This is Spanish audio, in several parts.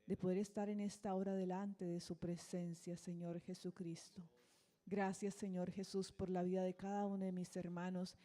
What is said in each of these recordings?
de poder estar en esta hora delante de su presencia, Señor Jesucristo. Gracias, Señor Jesús, por la vida de cada uno de mis hermanos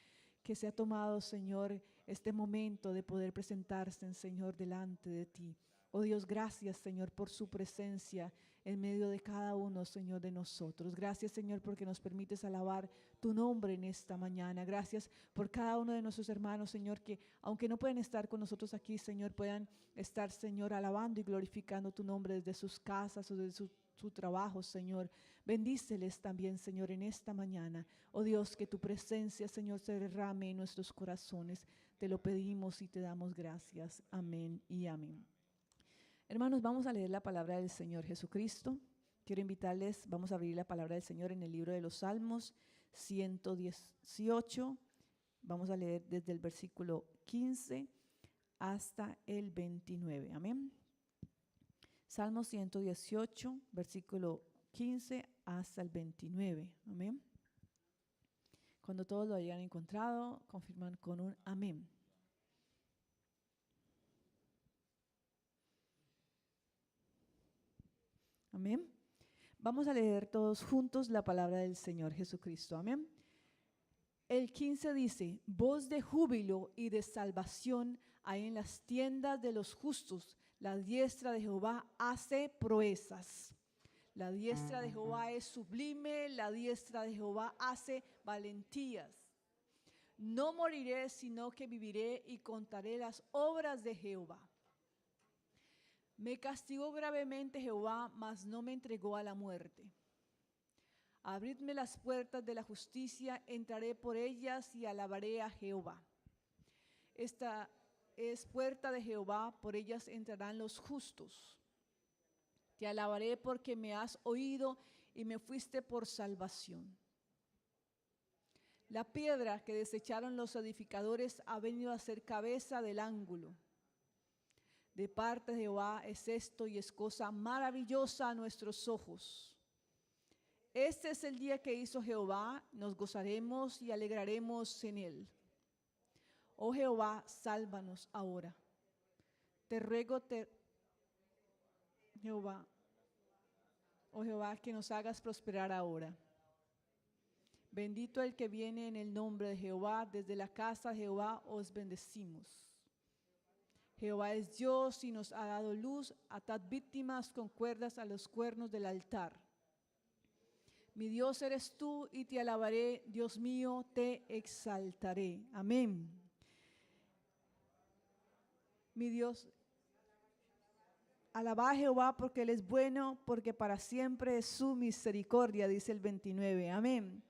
que se ha tomado, Señor, este momento de poder presentarse, Señor, delante de ti. Oh Dios, gracias, Señor, por su presencia en medio de cada uno, Señor, de nosotros. Gracias, Señor, porque nos permites alabar tu nombre en esta mañana. Gracias por cada uno de nuestros hermanos, Señor, que aunque no pueden estar con nosotros aquí, Señor, puedan estar, Señor, alabando y glorificando tu nombre desde sus casas o desde su trabajo, Señor. Bendíceles también, Señor, en esta mañana. Oh Dios, que tu presencia, Señor, se derrame en nuestros corazones. Te lo pedimos y te damos gracias. Amén y amén. Hermanos, vamos a leer la palabra del Señor Jesucristo. Quiero invitarles, vamos a abrir la palabra del Señor en el libro de los Salmos 118. Vamos a leer desde el versículo 15 hasta el 29. Amén. Salmo 118, versículo 15 hasta el 29. Amén. Cuando todos lo hayan encontrado, confirman con un amén. Amén. Vamos a leer todos juntos la palabra del Señor Jesucristo. Amén. El 15 dice: voz de júbilo y de salvación hay en las tiendas de los justos. La diestra de Jehová hace proezas. La diestra de Jehová es sublime. La diestra de Jehová hace valentías. No moriré, sino que viviré y contaré las obras de Jehová. Me castigó gravemente Jehová, mas no me entregó a la muerte. Abridme las puertas de la justicia, entraré por ellas y alabaré a Jehová. Esta es puerta de Jehová, por ellas entrarán los justos. Te alabaré porque me has oído y me fuiste por salvación. La piedra que desecharon los edificadores ha venido a ser cabeza del ángulo. De parte de Jehová es esto y es cosa maravillosa a nuestros ojos. Este es el día que hizo Jehová, nos gozaremos y alegraremos en él. Oh Jehová, sálvanos ahora. Te ruego, Jehová, oh Jehová, que nos hagas prosperar ahora. Bendito el que viene en el nombre de Jehová, desde la casa de Jehová os bendecimos. Jehová es Dios y nos ha dado luz, atad víctimas con cuerdas a los cuernos del altar. Mi Dios eres tú y te alabaré, Dios mío, te exaltaré. Amén. Mi Dios, alaba a Jehová porque Él es bueno, porque para siempre es su misericordia, dice el 29. Amén.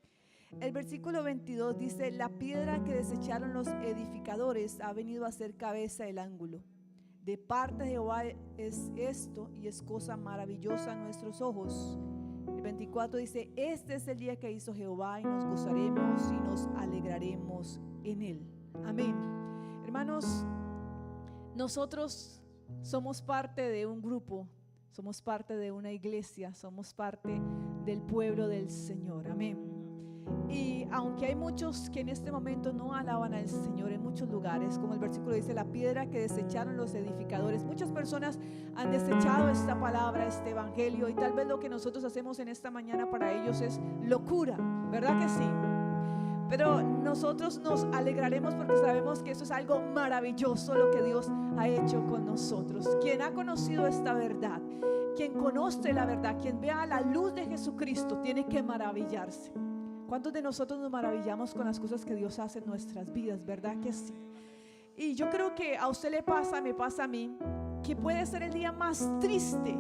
El versículo 22 dice: la piedra que desecharon los edificadores ha venido a ser cabeza del ángulo. De parte de Jehová es esto y es cosa maravillosa a nuestros ojos. El 24 dice: este es el día que hizo Jehová y nos gozaremos y nos alegraremos en él. Amén. Hermanos, nosotros somos parte de un grupo, somos parte de una iglesia, somos parte del pueblo del Señor. Amén. Y aunque hay muchos que en este momento no alaban al Señor en muchos lugares, como el versículo dice, la piedra que desecharon los edificadores, muchas personas han desechado esta palabra, este evangelio, y tal vez lo que nosotros hacemos en esta mañana para ellos es locura, ¿verdad que sí? Pero nosotros nos alegraremos porque sabemos que eso es algo maravilloso lo que Dios ha hecho con nosotros. Quien ha conocido esta verdad, quien conoce la verdad, quien vea la luz de Jesucristo, tiene que maravillarse. ¿Cuántos de nosotros nos maravillamos con las cosas que Dios hace en nuestras vidas? ¿Verdad que sí? Y yo creo que a usted le pasa, me pasa a mí, que puede ser el día más triste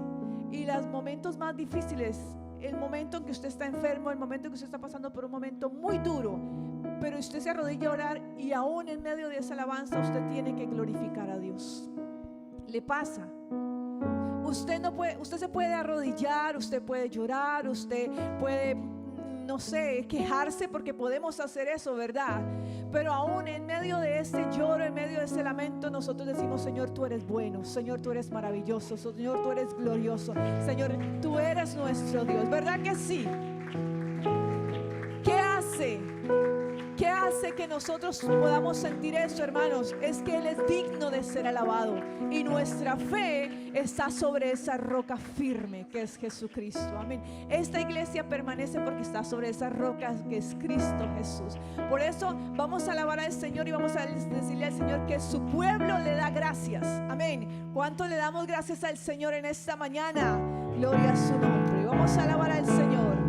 y los momentos más difíciles, el momento en que usted está enfermo, el momento en que usted está pasando por un momento muy duro, pero usted se arrodilla a orar y aún en medio de esa alabanza usted tiene que glorificar a Dios. ¿Le pasa? Usted se puede arrodillar, usted puede llorar, usted puede, no sé, quejarse, porque podemos hacer eso, ¿verdad? Pero aún en medio de ese lloro, en medio de ese lamento, nosotros decimos: Señor, tú eres bueno, Señor, tú eres maravilloso, Señor, tú eres glorioso, Señor, tú eres nuestro Dios. ¿Verdad que sí? ¿Qué hace hace que nosotros podamos sentir eso, hermanos, es que Él es digno de ser alabado. Y nuestra fe está sobre esa roca firme que es Jesucristo. Amén. Esta iglesia permanece porque está sobre esa roca que es Cristo Jesús. Por eso vamos a alabar al Señor y vamos a decirle al Señor que su pueblo le da gracias. Amén. ¿Cuánto le damos gracias al Señor en esta mañana? Gloria a su nombre. Vamos a alabar al Señor.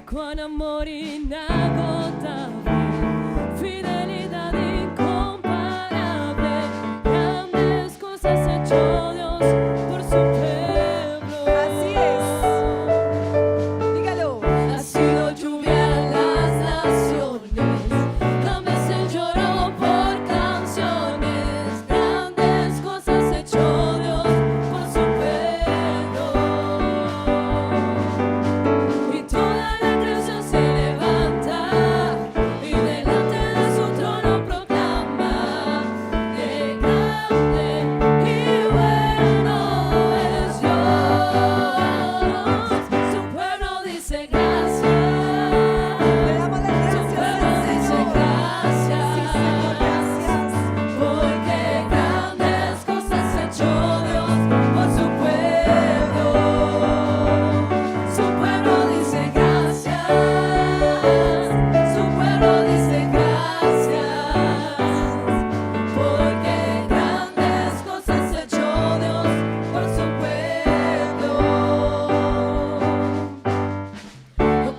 Con amor inagotable, fidelidad incomparable, grandes cosas ha hecho Dios por su pueblo. Así es. Dígalo. Ha sido lluvia en las naciones, cambias el lloro por canciones, grandes cosas ha hecho Dios por su pueblo. Y toda la creación se levanta y delante de su trono proclama que grande y bueno es Dios. Su pueblo dice gracias. Le damos las Su gracias pueblo al dice Señor. gracias. Sí, Señor, gracias. Porque grandes cosas ha hecho Dios por su pueblo. Su pueblo dice gracias. Su pueblo dice gracias. Porque grandes cosas ha hecho Dios por su pueblo.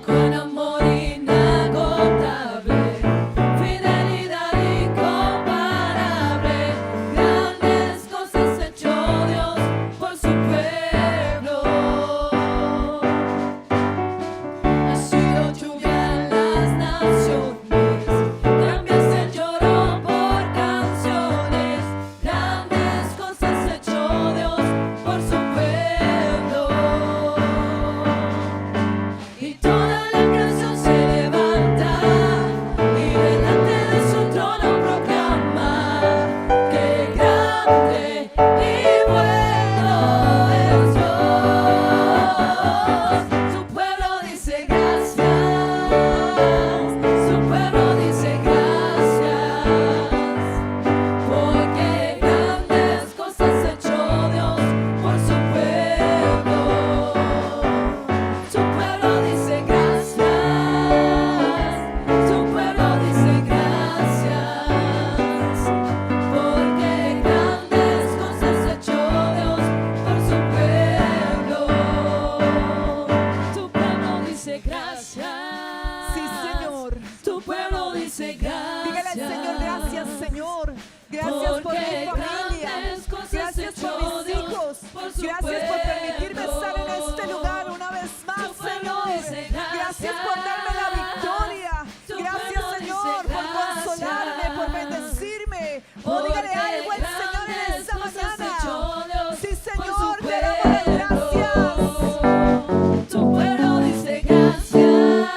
Con amor inagotable, fidelidad incomparable, grandes cosas ha hecho Dios por su pueblo. Ha sido lluvia en las naciones, cambias el lloro por canciones, grandes cosas ha hecho Dios por su pueblo. Y toda la creación se levanta y delante de su trono proclama que grande y bueno es Dios. Su pueblo dice gracias. Su pueblo dice gracias. Porque grandes cosas ha hecho Dios por su pueblo. Su pueblo dice gracias. Su pueblo dice gracias. Porque grandes cosas ha hecho Dios por su pueblo. Tu pueblo dice gracias. Sí, Señor. Tu pueblo dice gracias. Dígale al Señor, gracias, Señor. Gracias por mi Porque familia. grandes cosas Gracias ha por hecho mis Dios hijos. por su Gracias por permitirme pueblo. estar en este lugar una vez más, Tu pueblo Señor. dice Gracias por darme la victoria. Tu Gracias, pueblo Señor, dice por consolarme, por gracias. bendecirme. Oh, Porque dígale algo al Señor en grandes esta cosas ha hecho mañana. Dios Sí, por su Señor, te damos las gracias. pueblo. Tu pueblo dice gracias.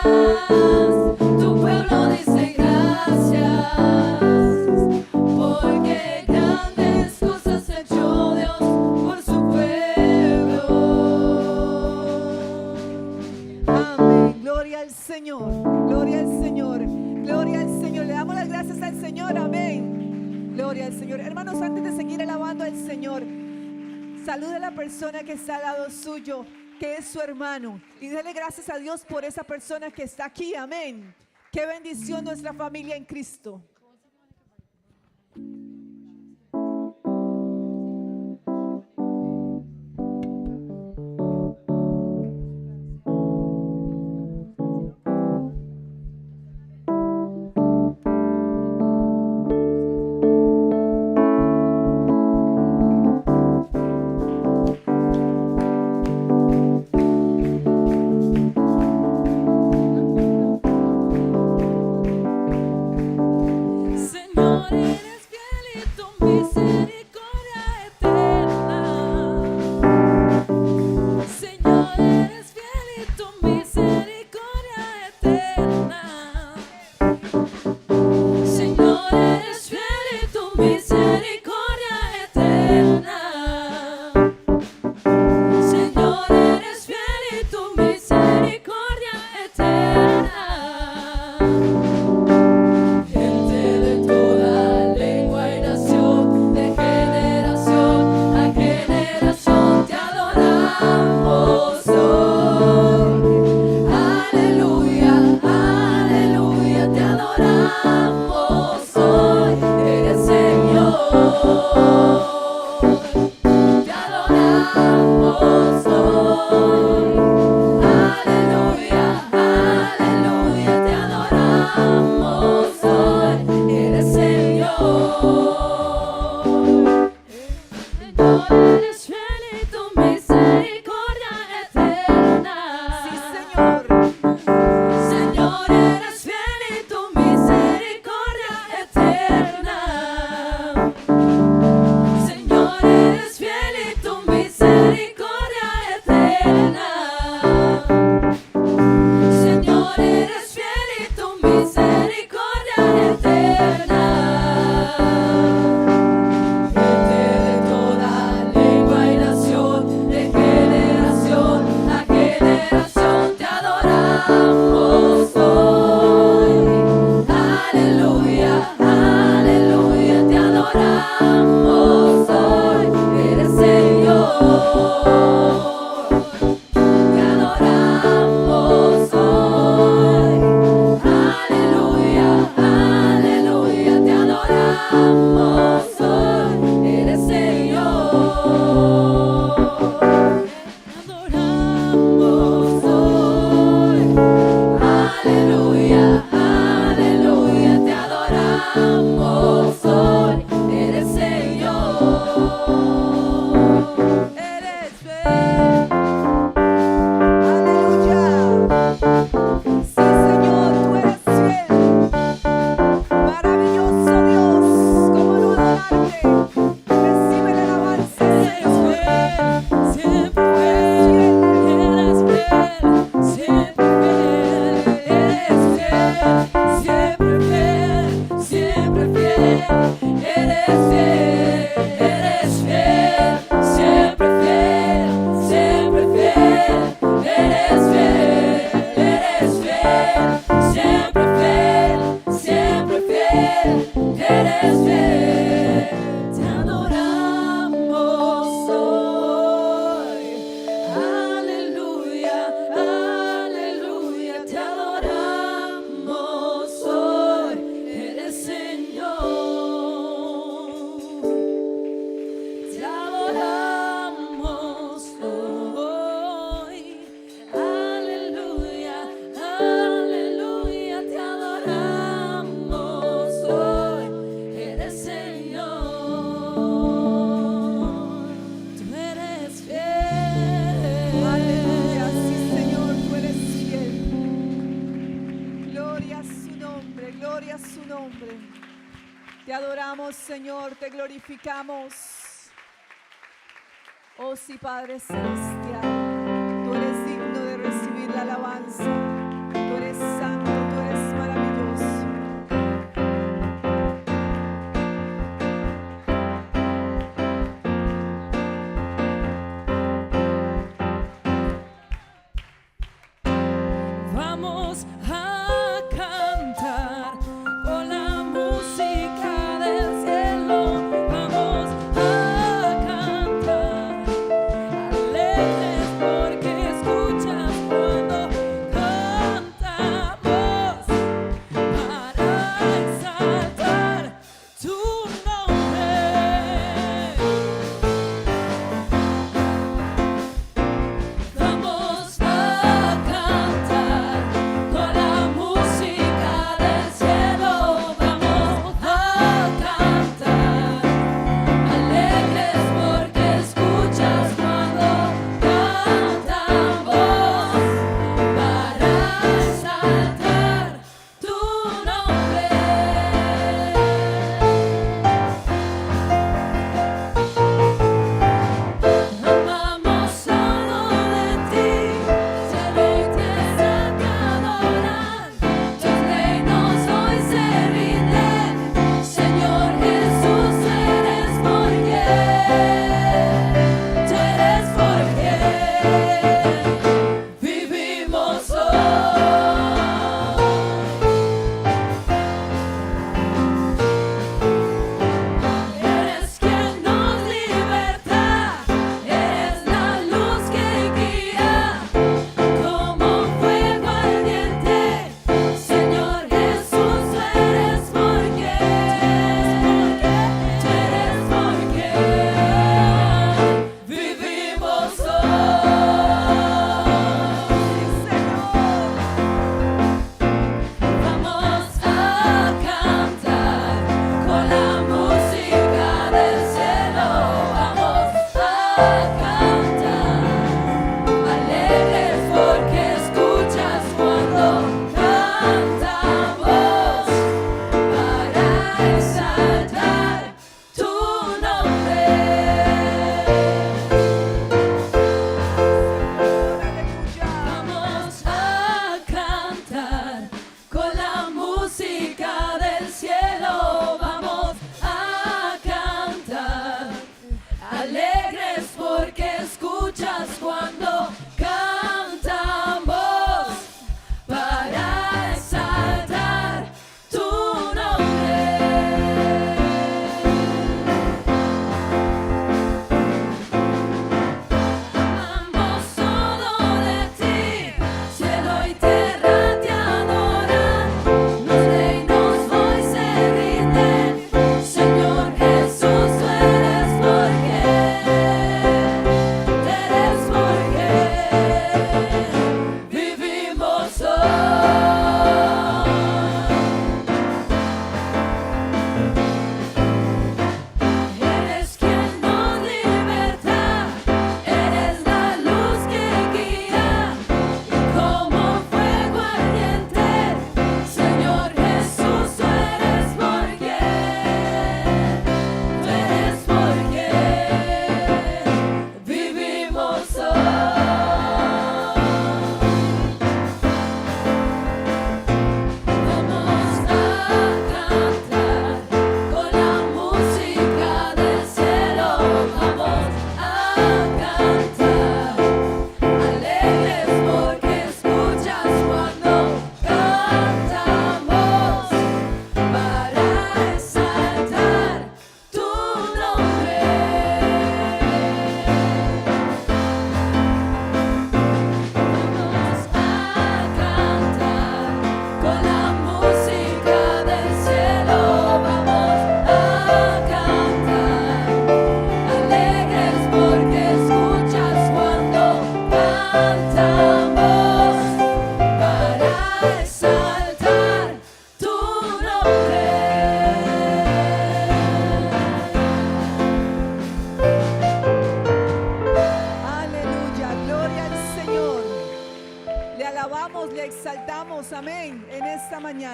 Tu pueblo dice gracias. Porque grandes cosas ha hecho Dios por su pueblo. Amén. Gloria al Señor. Gloria al Señor. Gloria al Señor. Le damos las gracias al Señor. Amén. Gloria al Señor. Hermanos, antes de seguir alabando al Señor, salude a la persona que está al lado suyo, que es su hermano, y dele gracias a Dios por esa persona que está aquí. Amén. Qué bendición nuestra familia en Cristo. adoramos hoy, eres Señor. Señor, eres fiel y tu misericordia eterna. Sí, Señor. Señor, eres fiel y tu misericordia eterna. Señor, eres fiel y tu misericordia eterna. Señor, eres fiel y tu misericordia eterna. Gente de toda lengua y nación, de generación a generación te adoramos hoy. Aleluya, aleluya, te adoramos hoy. Eres Señor. Te adoramos hoy. Aleluya, aleluya, te adoramos hoy. Eres Señor. Te adoramos hoy. Aleluya, aleluya, te adoramos hoy. Eres Señor. Eres fiel. Aleluya. Sí, Señor, tú eres fiel. Maravilloso Dios, cómo no adorarte. Recibe la alabanza, Señor. Siempre fiel, eres fiel, siempre fiel, eres fiel, siempre fiel, siempre fiel, eres fiel, eres fiel, siempre fiel, siempre fiel, eres fiel, siempre fiel, siempre fiel, eres fiel. Te adoramos hoy. Aleluya, aleluya, te adoramos hoy. Eres Señor. Te adoramos hoy. Aleluya, aleluya, te adoramos hoy. Eres Señor. Tú eres fiel. Aleluya, sí, Señor, tú eres fiel. Gloria a su nombre, gloria a su nombre. Te adoramos, Señor, te glorificamos. Oh sí, Padre Celestial, tú eres digno de recibir la alabanza. Tú eres santo, tú eres maravilloso. Vamos a cantar con la música del cielo. Vamos a cantar alegres porque escuchas cuando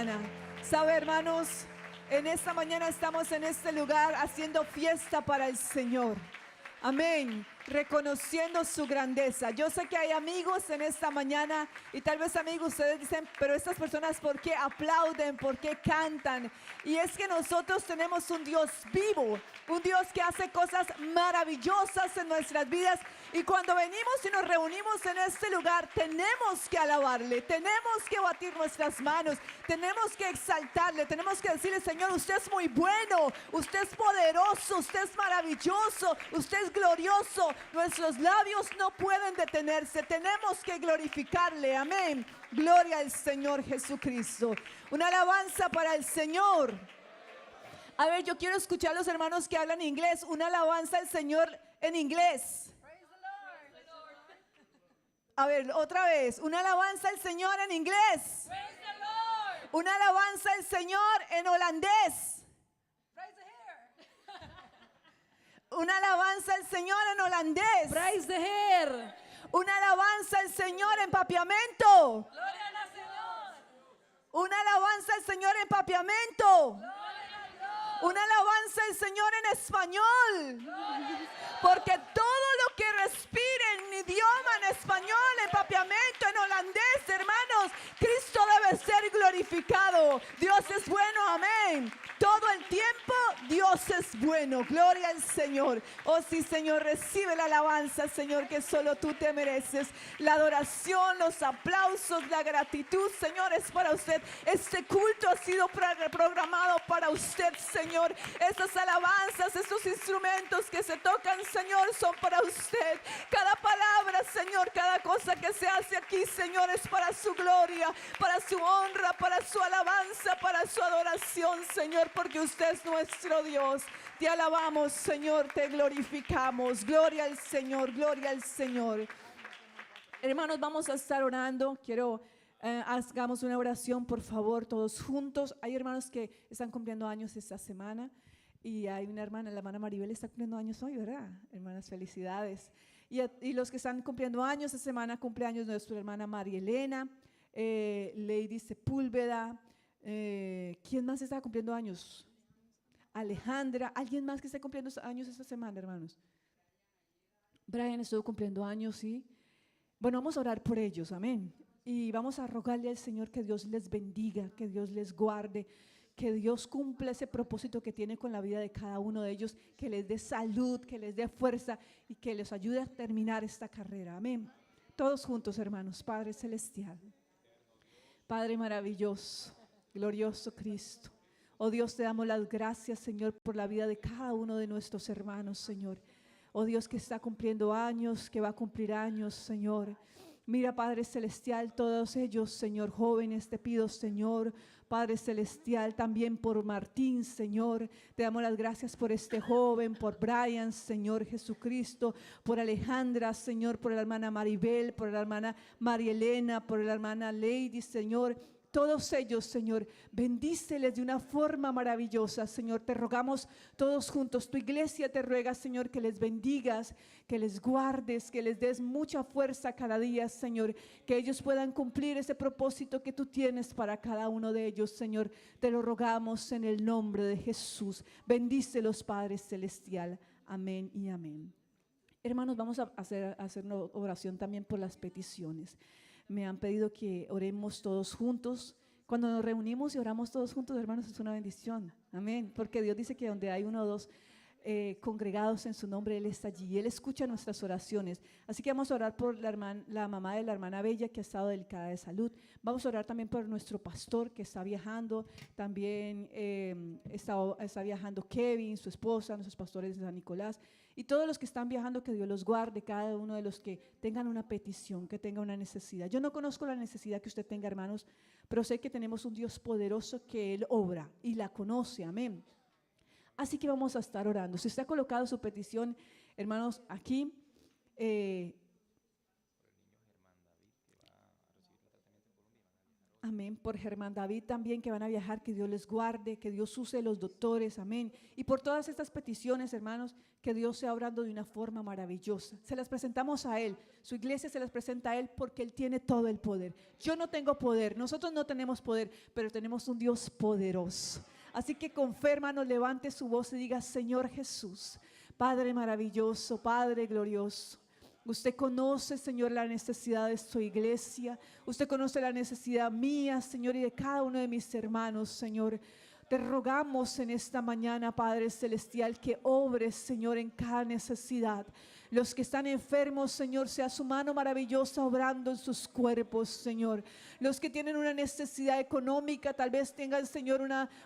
mañana. ¿Sabe, hermanos? En esta mañana estamos en este lugar haciendo fiesta para el Señor. Amén. Reconociendo su grandeza. Yo sé que hay amigos en esta mañana y tal vez, amigos, ustedes dicen, pero estas personas, ¿por qué aplauden? ¿Por qué cantan? Y es que nosotros tenemos un Dios vivo, un Dios que hace cosas maravillosas en nuestras vidas, y cuando venimos y nos reunimos en este lugar, tenemos que alabarle, tenemos que batir nuestras manos, tenemos que exaltarle, tenemos que decirle: Señor, usted es muy bueno, usted es poderoso, usted es maravilloso, usted es glorioso. Nuestros labios no pueden detenerse, tenemos que glorificarle. Amén. Gloria al Señor Jesucristo. Una alabanza para el Señor. A ver, yo quiero escuchar a los hermanos que hablan inglés. Una alabanza al Señor en inglés. A ver, otra vez. Una alabanza al Señor en inglés. Una alabanza al Señor en holandés. Una alabanza al Señor en holandés. Praise the Heer. Una alabanza al Señor en papiamento. Gloria al Señor. Una alabanza al Señor en papiamento. Gloria a Dios. Una alabanza al Señor en español. Porque todo lo que respire en idioma, en español, en papiamento, en holandés, hermanos, Cristo debe ser glorificado. Dios es bueno, amén. Todo el tiempo Dios es bueno. Gloria al Señor. Oh sí, Señor, recibe la alabanza, Señor, que solo tú te mereces. La adoración, los aplausos, la gratitud, Señor, es para usted. Este culto ha sido programado para usted, Señor. Estas alabanzas, estos instrumentos que se tocan, Señor, son para usted. Cada palabra, Señor, cada cosa que se hace aquí, Señor, es para su gloria, para su honra, para su alabanza, para su adoración, Señor, porque usted es nuestro Dios. Te alabamos, Señor, te glorificamos. Gloria al Señor, gloria al Señor. Hermanos, vamos a estar orando. Quiero hagamos una oración, por favor, todos juntos. Hay hermanos que están cumpliendo años esta semana. Y hay una hermana, la hermana Maribel, está cumpliendo años hoy, ¿verdad? Hermanas, felicidades. Y los que están cumpliendo años esta semana, cumpleaños nuestra hermana María Elena, Lady Sepúlveda. ¿Quién más está cumpliendo años? Alejandra. ¿Alguien más que esté cumpliendo años esta semana, hermanos? Brian estuvo cumpliendo años, ¿sí? Bueno, vamos a orar por ellos, amén. Y vamos a rogarle al Señor que Dios les bendiga, que Dios les guarde, que Dios cumpla ese propósito que tiene con la vida de cada uno de ellos, que les dé salud, que les dé fuerza y que les ayude a terminar esta carrera. Amén. Todos juntos, hermanos. Padre celestial, Padre maravilloso, glorioso Cristo. Oh Dios, te damos las gracias, Señor, por la vida de cada uno de nuestros hermanos, Señor. Oh Dios, que está cumpliendo años, que va a cumplir años, Señor. Mira, Padre celestial, todos ellos, Señor, jóvenes, te pido, Señor, Padre celestial, también por Martín, Señor. Te damos las gracias por este joven, por Brian, Señor Jesucristo, por Alejandra, Señor, por la hermana Maribel, por la hermana María Elena, por la hermana Lady, Señor. Todos ellos, Señor, bendíceles de una forma maravillosa, Señor. Te rogamos todos juntos, tu iglesia te ruega, Señor, que les bendigas, que les guardes, que les des mucha fuerza cada día, Señor, que ellos puedan cumplir ese propósito que tú tienes para cada uno de ellos, Señor. Te lo rogamos en el nombre de Jesús. Bendícelos, Padre celestial. Amén y amén. Hermanos, vamos a hacer una oración también por las peticiones. Me han pedido que oremos todos juntos. Cuando nos reunimos y oramos todos juntos, hermanos, es una bendición. Amén. Porque Dios dice que donde hay uno o dos congregados en su nombre, Él está allí. Él escucha nuestras oraciones. Así que vamos a orar por la mamá de la hermana Bella, que ha estado delicada de salud. Vamos a orar también por nuestro pastor que está viajando. También está viajando Kevin, su esposa, nuestros pastores de San Nicolás. Y todos los que están viajando, que Dios los guarde, cada uno de los que tengan una petición, que tenga una necesidad. Yo no conozco la necesidad que usted tenga, hermanos, pero sé que tenemos un Dios poderoso que Él obra y la conoce, amén. Así que vamos a estar orando. Si usted ha colocado su petición, hermanos, aquí, Amén. Por Germán David también que van a viajar, que Dios les guarde, que Dios use los doctores, amén. Y por todas estas peticiones, hermanos, que Dios sea obrando de una forma maravillosa. Se las presentamos a Él, su iglesia se las presenta a Él porque Él tiene todo el poder. Yo no tengo poder, nosotros no tenemos poder, pero tenemos un Dios poderoso. Así que con fe, hermano, levante su voz y diga: Señor Jesús, Padre maravilloso, Padre glorioso. Usted conoce, Señor, la necesidad de su iglesia. Usted conoce la necesidad mía, Señor, y de cada uno de mis hermanos, Señor. Te rogamos en esta mañana, Padre Celestial, que obres, Señor, en cada necesidad. Los que están enfermos, Señor, sea su mano maravillosa obrando en sus cuerpos, Señor. Los que tienen una necesidad económica, tal vez tengan, Señor,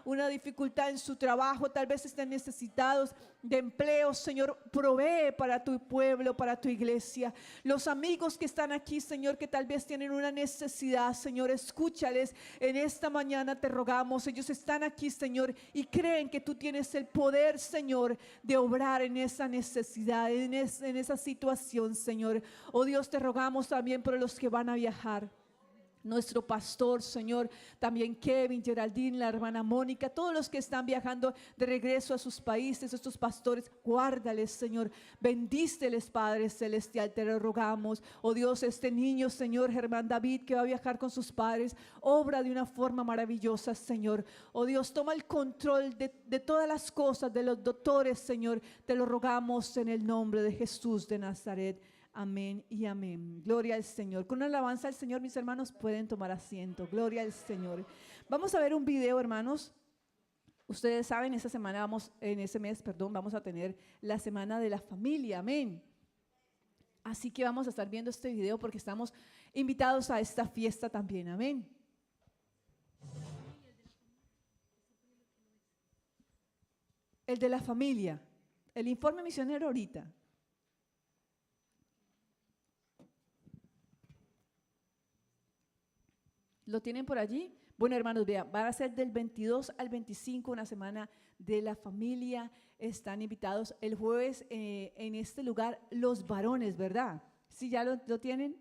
una dificultad en su trabajo, tal vez estén necesitados de empleo, Señor, provee para tu pueblo, para tu iglesia. Los amigos que están aquí, Señor, que tal vez tienen una necesidad, Señor, escúchales en esta mañana, te rogamos. Ellos están aquí, Señor, y creen que tú tienes el poder, Señor, de obrar en esa necesidad, en esa situación, Señor. Oh Dios, te rogamos también por los que van a viajar. Nuestro pastor, Señor, también Kevin, Geraldine, la hermana Mónica, todos los que están viajando de regreso a sus países, estos pastores, guárdales, Señor, bendíceles, Padre Celestial, te lo rogamos. Oh Dios, este niño, Señor, Germán David, que va a viajar con sus padres, obra de una forma maravillosa, Señor. Oh Dios, toma el control de todas las cosas, de los doctores, Señor, te lo rogamos en el nombre de Jesús de Nazaret. Amén y amén. Gloria al Señor. Con una alabanza al Señor, mis hermanos, pueden tomar asiento. Gloria al Señor. Vamos a ver un video, hermanos. Ustedes saben, en ese mes, vamos a tener la semana de la familia. Amén. Así que vamos a estar viendo este video porque estamos invitados a esta fiesta también. Amén. El de la familia. El informe misionero ahorita. ¿Lo tienen por allí? Bueno, hermanos, vean, va a ser del 22 al 25 una semana de la familia. Están invitados el jueves en este lugar los varones, ¿verdad? ¿Sí ya lo tienen?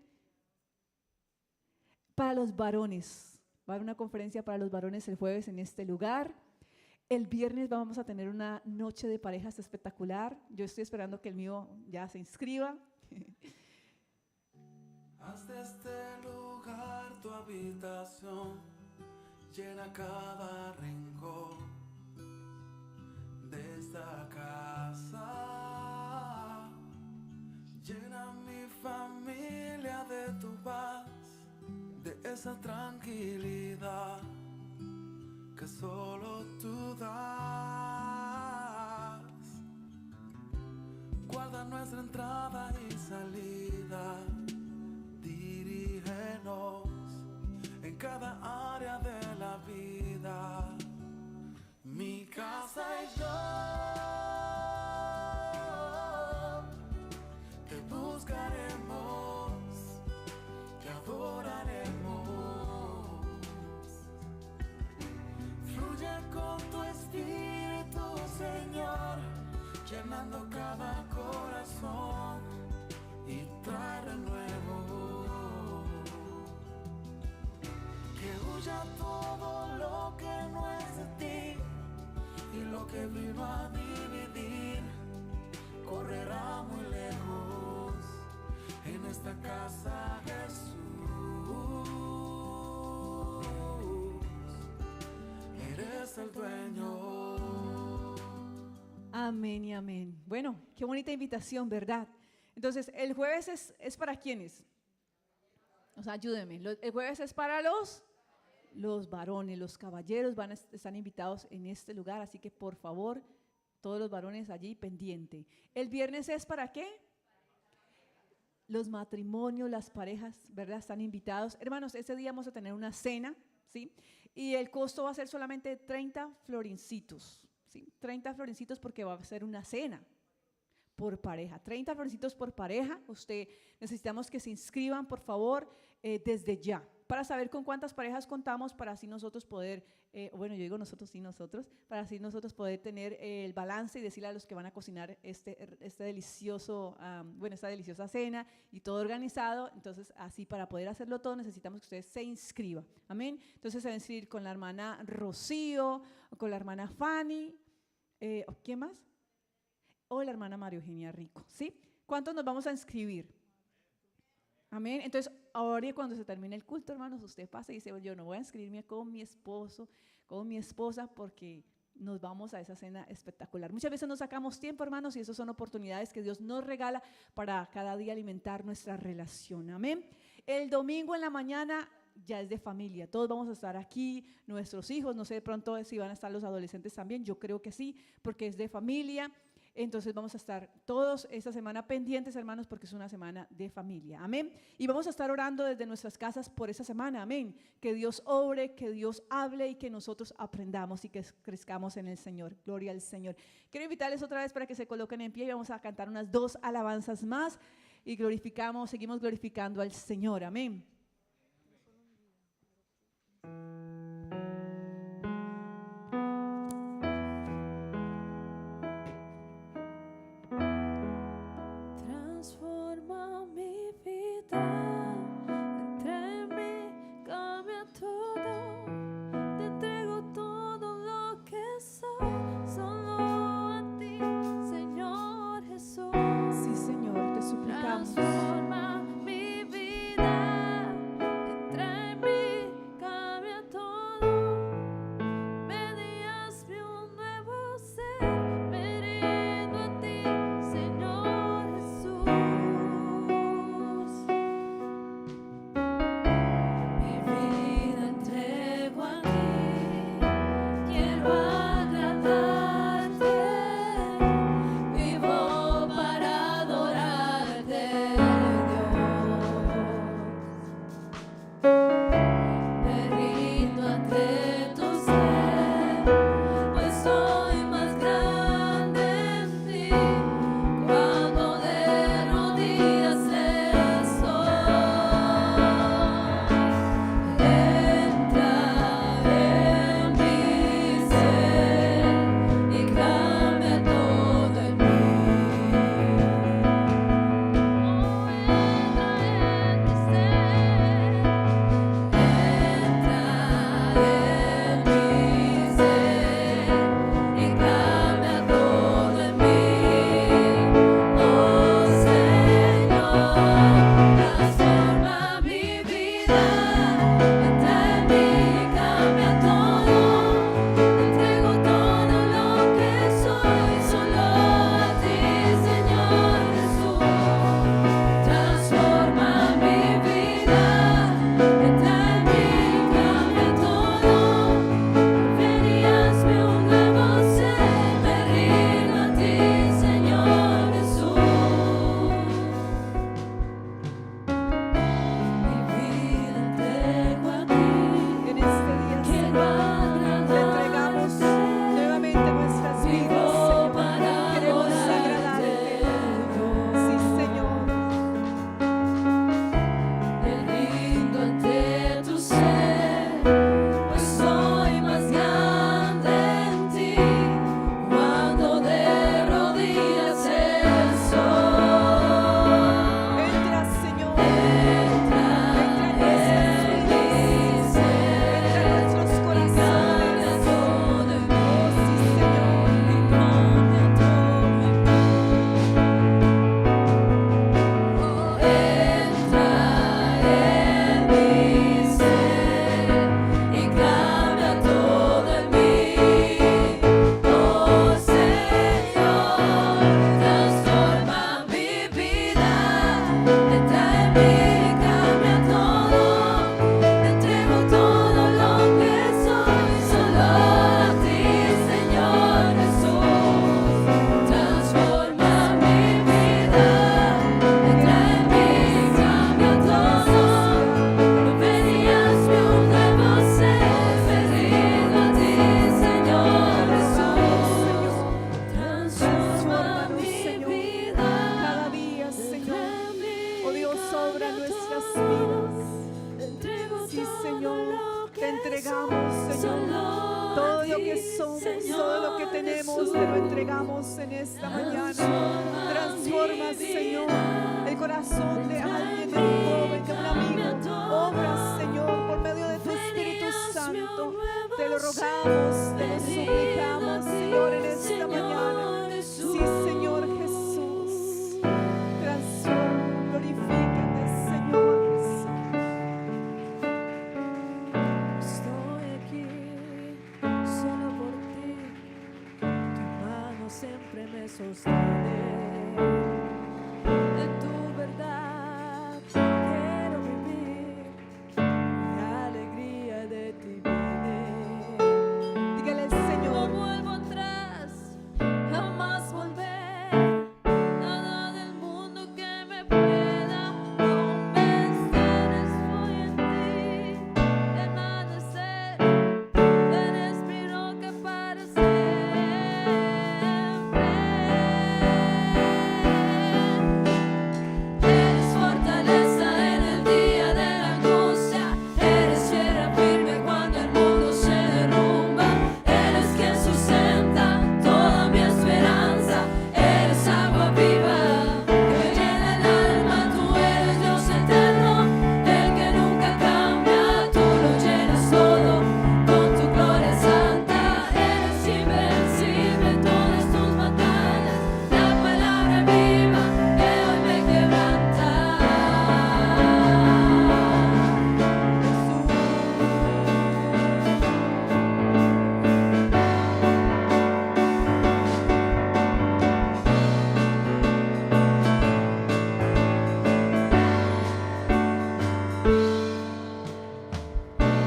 Para los varones. Va a haber una conferencia para los varones el jueves en este lugar. El viernes vamos a tener una noche de parejas espectacular. Yo estoy esperando que el mío ya se inscriba. Haz de este lugar tu habitación, llena cada rincón de esta casa. Llena mi familia de tu paz, de esa tranquilidad que solo tú das. Guarda nuestra entrada y salida. Dirígenos en cada área de la vida. Mi casa y yo te buscaremos, te adoraremos. Fluye con tu espíritu, Señor, llenando cada corazón y trae renuevo. Que huya todo lo que no es de ti y lo que vino a dividir correrá muy lejos en esta casa, Jesús. Eres el dueño. Amén y amén. Bueno, qué bonita invitación, ¿verdad? Entonces, el jueves es para ¿quiénes? O sea, ayúdenme. El jueves es para los varones, los caballeros están invitados en este lugar, así que por favor, todos los varones allí pendiente. El viernes es ¿para qué? Los matrimonios, las parejas, ¿verdad? Están invitados. Hermanos, ese día vamos a tener una cena, ¿sí? Y el costo va a ser solamente 30 florincitos, ¿sí? 30 florincitos porque va a ser una cena por pareja, 30 florecitos por pareja. Necesitamos que se inscriban, por favor, desde ya, para saber con cuántas parejas contamos, para así nosotros poder, bueno, yo digo nosotros, sí, nosotros, para así nosotros poder tener el balance y decirle a los que van a cocinar esta deliciosa cena y todo organizado. Entonces, así para poder hacerlo todo necesitamos que ustedes se inscriban. Amén. Entonces se van a inscribir con la hermana Rocío, con la hermana Fanny, ¿quién más? O la hermana María Eugenia Rico, ¿sí? ¿Cuántos nos vamos a inscribir? Amén. Entonces, ahora cuando se termine el culto, hermanos, usted pasa y dice, yo no voy a inscribirme con mi esposo, con mi esposa, porque nos vamos a esa cena espectacular. Muchas veces no sacamos tiempo, hermanos, y esas son oportunidades que Dios nos regala para cada día alimentar nuestra relación. Amén. El domingo en la mañana ya es de familia, todos vamos a estar aquí, nuestros hijos, no sé de pronto si van a estar los adolescentes también, yo creo que sí, porque es de familia. Entonces vamos a estar todos esta semana pendientes, hermanos, porque es una semana de familia, amén. Y vamos a estar orando desde nuestras casas por esa semana, amén. Que Dios obre, que Dios hable y que nosotros aprendamos y que crezcamos en el Señor. Gloria al Señor. Quiero invitarles otra vez para que se coloquen en pie y vamos a cantar unas 2 alabanzas más y seguimos glorificando al Señor, amén. Transforma mi vida, entre mí cambia todo, te entrego todo lo que soy, solo a ti, Señor Jesús. Sí, Señor, te suplicamos. Transforma mi vida, entre mí cambia todo. somos, todo lo que tenemos, te lo entregamos en esta mañana. Transforma, Señor, el corazón de alguien, de un joven, de un amigo. Obra, Señor, por medio de tu Espíritu Santo. Te lo rogamos, te lo suplicamos, Señor, en esta mañana. Sí, Señor Jesús. Transforma, glorifícate, Señor Jesús. Estoy aquí solo por ti, tu mano siempre me sostiene. En tu verdad quiero vivir, mi alegría de ti viene. Dígale al No Señor. vuelvo atrás, jamás volver. Nada del mundo que me pueda convencer. Estoy en ti, permanecer. Eres mi roca para siempre. Eres fortaleza en el día de la angustia. Eres tierra firme cuando el mundo se derrumba. Eres quien sustenta toda mi esperanza. Eres agua viva que me llena el alma. Tú eres Dios eterno, el que nunca cambia. Tú lo llenas todo con tu gloria santa. Eres invencible en todas tus batallas. La palabra viva que hoy me quebranta.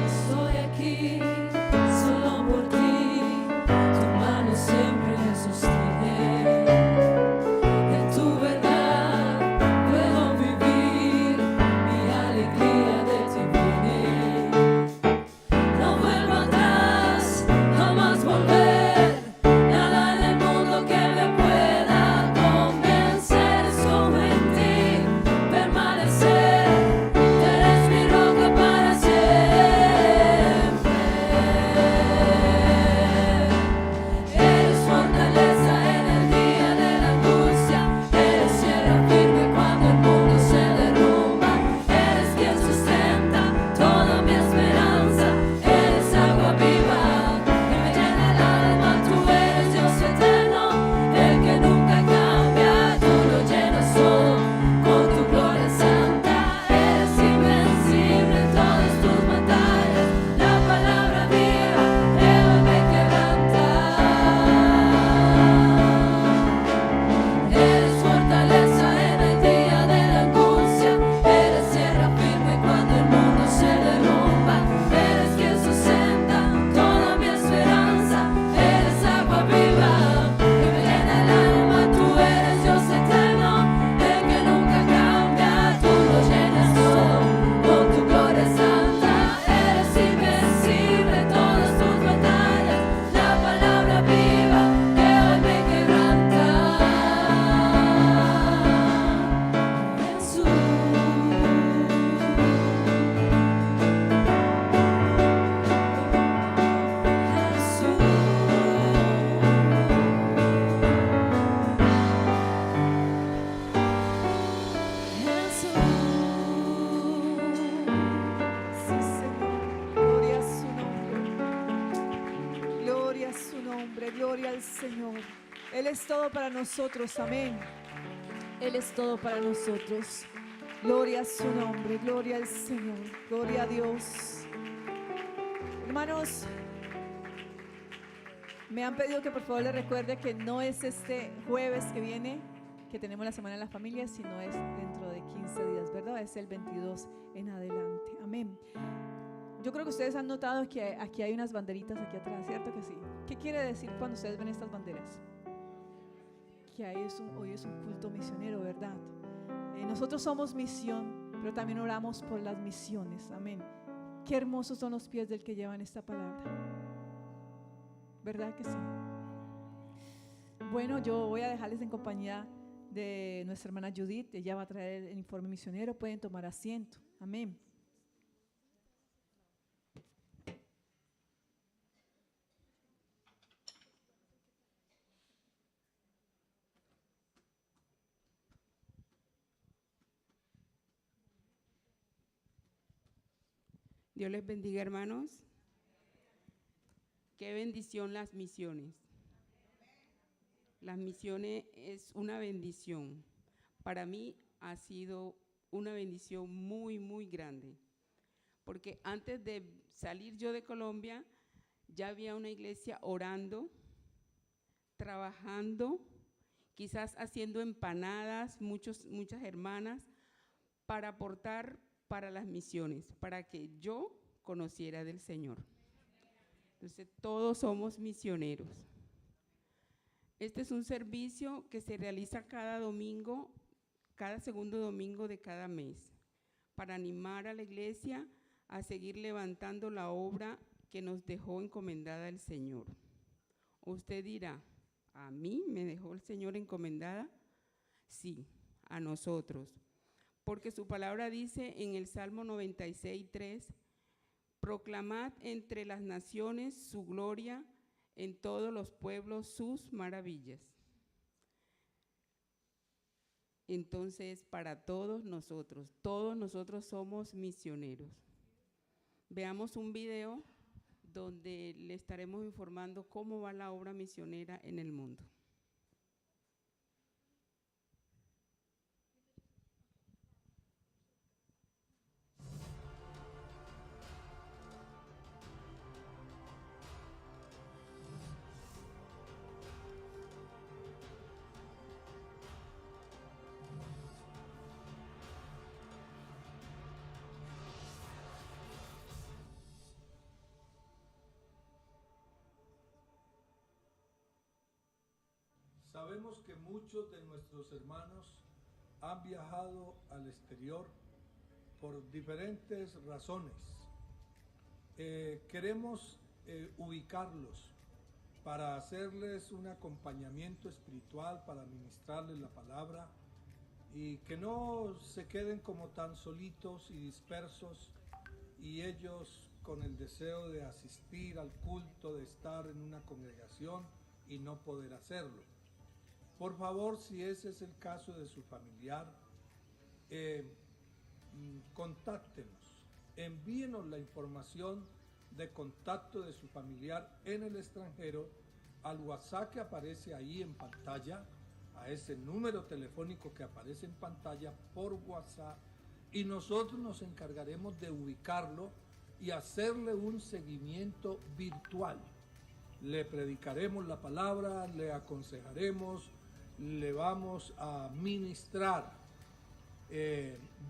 Estoy aquí solo por ti, tu mano siempre me sostiene. En tu verdad puedo vivir, mi alegría de ti viene. No vuelvo atrás, jamás volver, nada en el mundo que me pueda convencer. Es como en ti permanecer, eres mi roca para siempre. Eres fortaleza en el día de la angustia. Eres tierra firme cuando el mundo se derrumba. Eres quien sustenta toda mi esperanza. Eres agua viva que me llena el alma. Tú eres Dios eterno, el que nunca cambia. Tú lo llenas todo con tu gloria santa. Eres invencible en todas tus batallas. La palabra viva que hoy me quebranta. Eres fortaleza en el día de la angustia. Eres tierra firme cuando el mundo se derrumba. Eres quien sustenta toda mi esperanza. Eres agua viva que me llena el alma. Tú eres Dios eterno, el que nunca cambia. Tú lo llenas todo con tu gloria santa. Eres invencible en todas tus batallas. La palabra viva que hoy me quebranta. Jesús. Sí, Señor. Gloria a su nombre. Gloria a su nombre. Gloria al Señor. Él es todo para nosotros. Amén. Él es todo para nosotros. Gloria a su nombre. Gloria al Señor. Gloria a Dios. Hermanos, me han pedido que por favor les recuerde que no es este jueves que viene que tenemos la Semana de la Familia, sino es dentro de 15 días, ¿verdad? Es el 22 en adelante. Amén. Yo creo que ustedes han notado que aquí hay unas banderitas aquí atrás, ¿cierto que sí? ¿Qué quiere decir cuando ustedes ven estas banderas? Que hoy es un culto misionero, ¿verdad? Nosotros somos misión, pero también oramos por las misiones. Amén. Qué hermosos son los pies del que llevan esta palabra. ¿Verdad que sí? Bueno, yo voy a dejarles en compañía de nuestra hermana Judith. Ella va a traer el informe misionero. Pueden tomar asiento. Amén. Dios les bendiga, hermanos. Qué bendición las misiones. Las misiones es una bendición. Para mí ha sido una bendición muy, muy grande. Porque antes de salir yo de Colombia, ya había una iglesia orando, trabajando, quizás haciendo empanadas, muchas hermanas, para aportar para las misiones, para que yo conociera del Señor. Entonces, todos somos misioneros. Este es un servicio que se realiza cada domingo, cada segundo domingo de cada mes, para animar a la iglesia a seguir levantando la obra que nos dejó encomendada el Señor. Usted dirá, ¿a mí me dejó el Señor encomendada? Sí, a nosotros. Porque su palabra dice en el Salmo 96:3, proclamad entre las naciones su gloria, en todos los pueblos sus maravillas. Entonces, para todos nosotros somos misioneros. Veamos un video donde le estaremos informando cómo va la obra misionera en el mundo. Sabemos que muchos de nuestros hermanos han viajado al exterior por diferentes razones. Queremos ubicarlos para hacerles un acompañamiento espiritual, para ministrarles la palabra y que no se queden como tan solitos y dispersos y ellos con el deseo de asistir al culto, de estar en una congregación y no poder hacerlo. Por favor, si ese es el caso de su familiar, contáctenos, envíenos la información de contacto de su familiar en el extranjero al WhatsApp que aparece ahí en pantalla, a ese número telefónico que aparece en pantalla por WhatsApp, y nosotros nos encargaremos de ubicarlo y hacerle un seguimiento virtual. Le predicaremos la palabra, le aconsejaremos, le vamos a ministrar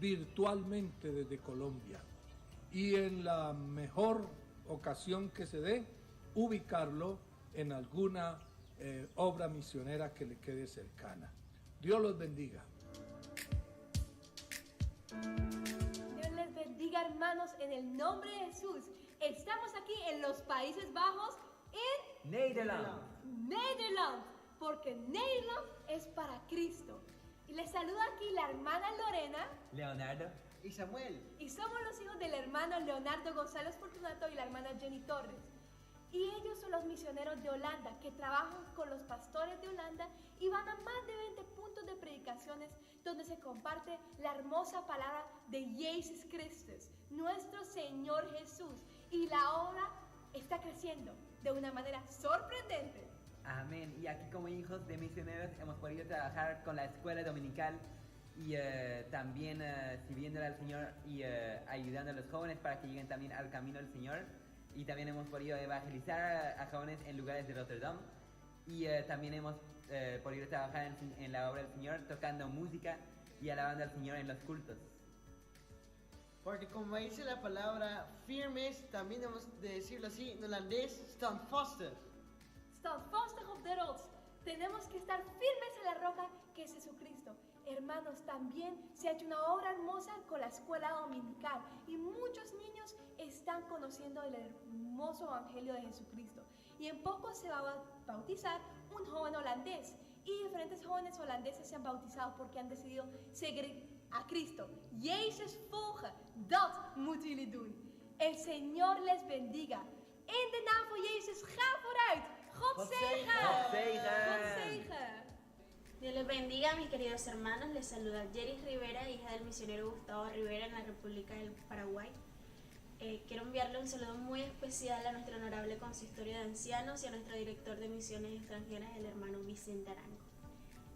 virtualmente desde Colombia y en la mejor ocasión que se dé, ubicarlo en alguna obra misionera que le quede cercana. Dios los bendiga. Dios les bendiga, hermanos, en el nombre de Jesús. Estamos aquí en los Países Bajos, en Nederland. Porque Nederland es para Cristo. Y les saluda aquí la hermana Lorena, Leonardo y Samuel. y somos los hijos del hermano Leonardo González Fortunato y la hermana Jenny Torres. Y ellos son los misioneros de Holanda que trabajan con los pastores de Holanda y van a más de 20 puntos de predicaciones donde se comparte la hermosa palabra de Jesús Cristo, nuestro Señor Jesús. Y la obra está creciendo de una manera sorprendente. Amén. Y aquí como hijos de misioneros hemos podido trabajar con la escuela dominical y también sirviéndole al Señor y ayudando a los jóvenes para que lleguen también al camino del Señor. Y también hemos podido evangelizar a jóvenes en lugares de Rotterdam. Y también hemos podido trabajar en la obra del Señor tocando música y alabando al Señor en los cultos. Porque como dice la palabra firmes, también debemos de decirlo así en holandés, standvastig. Standvastig op de rots. Tenemos que estar firmes en la roca que es Jesucristo. Hermanos, también se ha hecho una obra hermosa con la escuela dominical y muchos niños están conociendo el hermoso evangelio de Jesucristo. Y en poco se va a bautizar un joven holandés y diferentes jóvenes holandeses se han bautizado porque han decidido seguir a Cristo. Jezus volgen, dat moeten jullie doen. El Señor les bendiga. In de naam van Jezus, ga vooruit. God zegen. God zegen. God zegen. Dios les bendiga, mis queridos hermanos. Les saluda Jerry Rivera, hija del misionero Gustavo Rivera en la República del Paraguay. quiero enviarle un saludo muy especial a nuestro honorable consistorio de ancianos y a nuestro director de misiones extranjeras, el hermano Vicente Arango.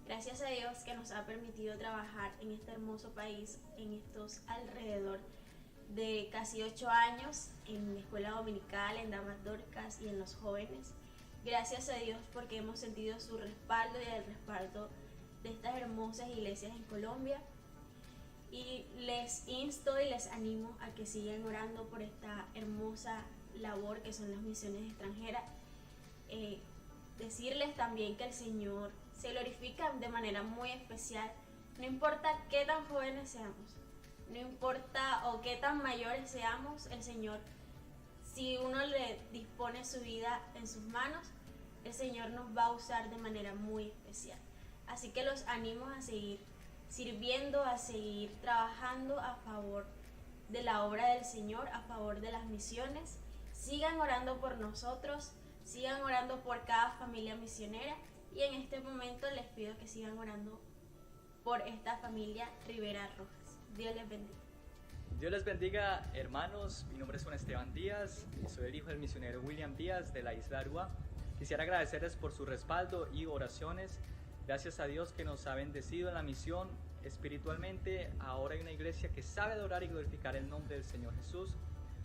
Gracias a Dios que nos ha permitido trabajar en este hermoso país en estos alrededor de casi 8 años en la escuela dominical, en Damas Dorcas y en los jóvenes. Gracias a Dios porque hemos sentido su respaldo y el respaldo de estas hermosas iglesias en Colombia. Y les insto y les animo a que sigan orando por esta hermosa labor que son las misiones extranjeras. Decirles también que el Señor se glorifica de manera muy especial, no importa qué tan jóvenes seamos, no importa o qué tan mayores seamos, el Señor, si uno le dispone su vida en sus manos, el Señor nos va a usar de manera muy especial. Así que los animo a seguir sirviendo, a seguir trabajando a favor de la obra del Señor, a favor de las misiones. Sigan orando por nosotros, sigan orando por cada familia misionera y en este momento les pido que sigan orando por esta familia Rivera Rojas. Dios les bendiga. Dios les bendiga, hermanos. Mi nombre es Juan Esteban Díaz y soy el hijo del misionero William Díaz de la isla Aruba. Quisiera agradecerles por su respaldo y oraciones. Gracias a Dios que nos ha bendecido en la misión espiritualmente. Ahora hay una iglesia que sabe adorar y glorificar el nombre del Señor Jesús.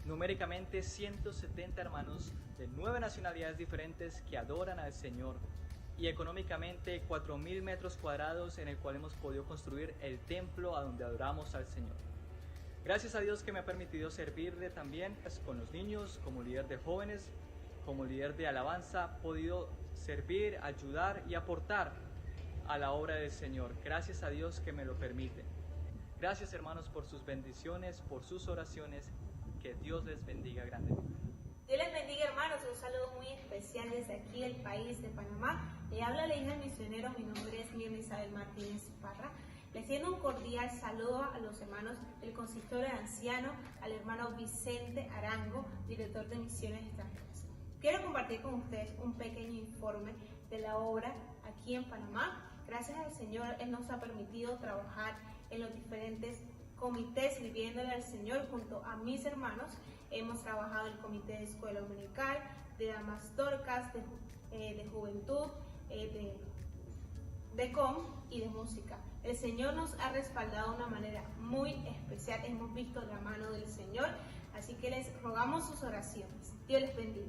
Numéricamente 170 hermanos de 9 nacionalidades diferentes que adoran al Señor. Y económicamente 4.000 metros cuadrados en el cual hemos podido construir el templo a donde adoramos al Señor. Gracias a Dios que me ha permitido servirle también con los niños, como líder de jóvenes, como líder de alabanza, he podido servir, ayudar y aportar a la obra del Señor. Gracias a Dios que me lo permite. Gracias, hermanos, por sus bendiciones, por sus oraciones. Que Dios les bendiga grandemente. Dios les bendiga, hermanos. Un saludo muy especial desde aquí del país de Panamá. Le habla la hija del misionero. Mi nombre es Mirna Isabel Martínez Parra. Le extiendo un cordial saludo a los hermanos del consistorio de ancianos, al hermano Vicente Arango, director de misiones extranjeras. Quiero compartir con ustedes un pequeño informe de la obra aquí en Panamá. Gracias al Señor, Él nos ha permitido trabajar en los diferentes comités sirviéndole al Señor junto a mis hermanos. Hemos trabajado en el comité de escuela dominical, de damas dorcas, de juventud, de com y de música. El Señor nos ha respaldado de una manera muy especial. Hemos visto la mano del Señor, así que les rogamos sus oraciones. Dios les bendiga.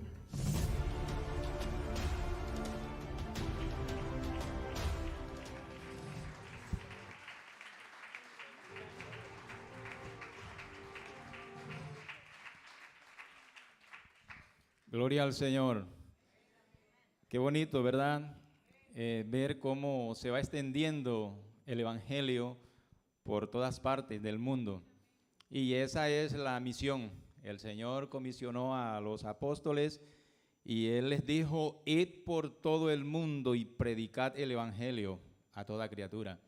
Gloria al Señor. Qué bonito, ¿verdad? Ver cómo se va extendiendo el Evangelio por todas partes del mundo. Y esa es la misión. El Señor comisionó a los apóstoles y Él les dijo: id por todo el mundo y predicad el Evangelio a toda criatura.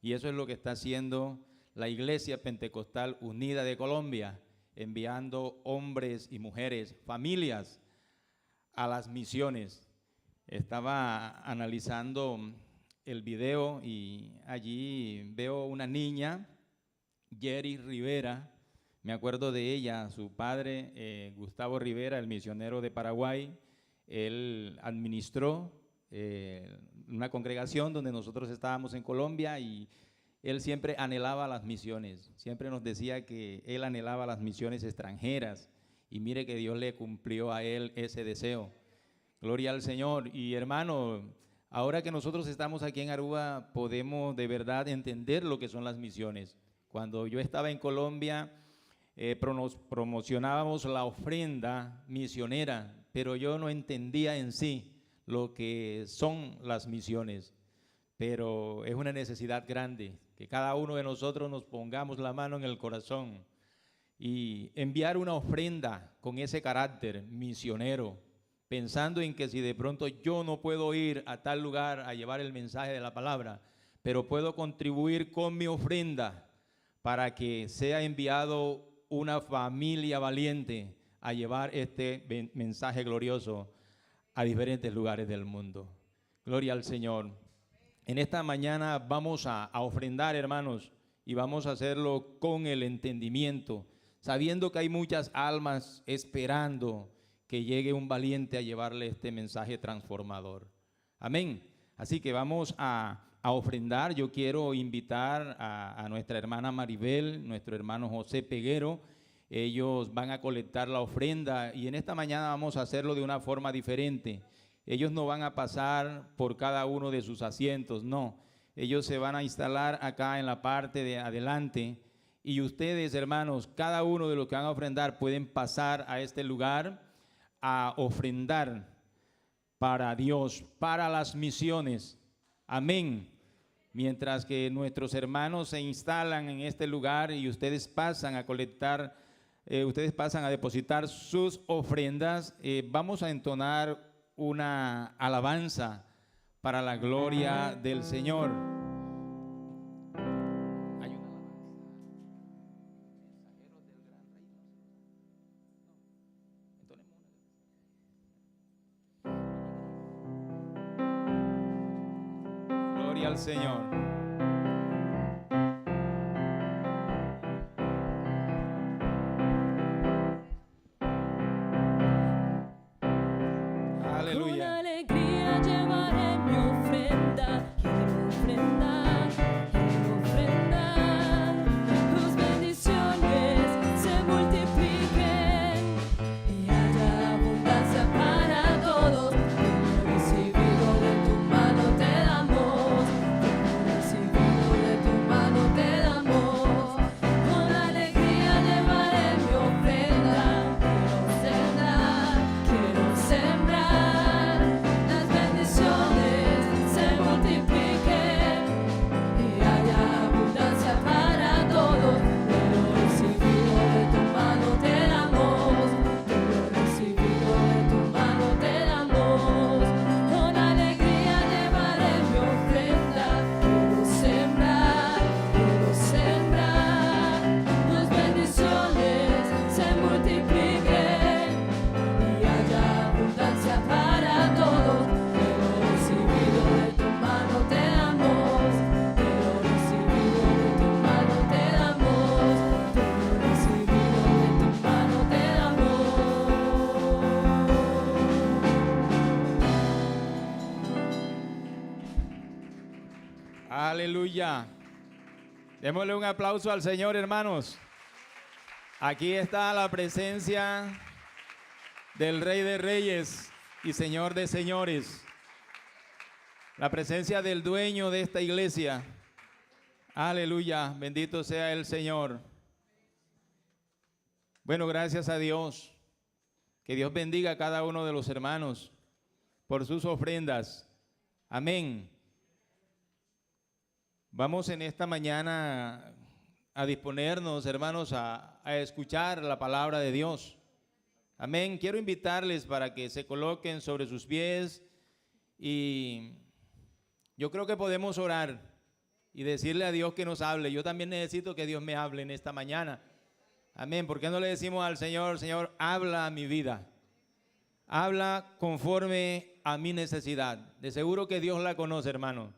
Y eso es lo que está haciendo la Iglesia Pentecostal Unida de Colombia, enviando hombres y mujeres, familias, a las misiones. Estaba analizando el video y allí veo una niña, Jerry Rivera, me acuerdo de ella, su padre, Gustavo Rivera, el misionero de Paraguay. Él administró una congregación donde nosotros estábamos en Colombia y él siempre anhelaba las misiones, siempre nos decía que él anhelaba las misiones extranjeras y mire que Dios le cumplió a él ese deseo. Gloria al Señor. Y hermano, ahora que nosotros estamos aquí en Aruba, podemos de verdad entender lo que son las misiones. Cuando yo estaba en Colombia, promocionábamos la ofrenda misionera, pero yo no entendía en sí lo que son las misiones. Pero es una necesidad grande, que cada uno de nosotros nos pongamos la mano en el corazón y enviar una ofrenda con ese carácter misionero, pensando en que si de pronto yo no puedo ir a tal lugar a llevar el mensaje de la palabra, pero puedo contribuir con mi ofrenda para que sea enviado una familia valiente a llevar este mensaje glorioso a diferentes lugares del mundo. Gloria al Señor. En esta mañana vamos a ofrendar, hermanos, y vamos a hacerlo con el entendimiento sabiendo que hay muchas almas esperando que llegue un valiente a llevarle este mensaje transformador. Amén. Así que vamos a ofrendar. Yo quiero invitar a nuestra hermana Maribel, nuestro hermano José Peguero. Ellos van a colectar la ofrenda y en esta mañana vamos a hacerlo de una forma diferente. Ellos no van a pasar por cada uno de sus asientos, no. Ellos se van a instalar acá en la parte de adelante y ustedes, hermanos, cada uno de los que van a ofrendar pueden pasar a este lugar a ofrendar para Dios, para las misiones. Amén. Mientras que nuestros hermanos se instalan en este lugar y ustedes pasan a colectar, ustedes pasan a depositar sus ofrendas, vamos a entonar una alabanza para la gloria del Señor. Hay una alabanza. Gloria al Señor. Con alegría llevaré mi ofrenda, quiero ofrendar, tus bendiciones se multipliquen y haya abundancia para todos. Lo recibido de tu mano te damos, lo recibido de tu mano te damos. Con alegría llevaré mi ofrenda, quiero sembrar, las bendiciones se multipliquen y haya abundancia para todos. De lo recibido de tu mano te damos, de lo recibido de tu mano te damos. Con alegría llevaré mi ofrenda, quiero sembrar, las bendiciones se multipliquen y haya abundancia para todos. De lo recibido de tu mano te damos, de lo recibido de tu mano te damos, de lo recibido de tu mano te damos. Aleluya. Démosle un aplauso al Señor, hermanos. Aquí está la presencia del Rey de Reyes y Señor de Señores. La presencia del dueño de esta iglesia. Aleluya. Bendito sea el Señor. Bueno, gracias a Dios. Que Dios bendiga a cada uno de los hermanos por sus ofrendas. Amén. Vamos en esta mañana a disponernos, hermanos, a escuchar la palabra de Dios. Amén. Quiero invitarles para que se coloquen sobre sus pies y yo creo que podemos orar y decirle a Dios que nos hable. Yo también necesito que Dios me hable en esta mañana. Amén. ¿Por qué no le decimos al Señor, Señor, habla a mi vida? Habla conforme a mi necesidad. De seguro que Dios la conoce, hermano.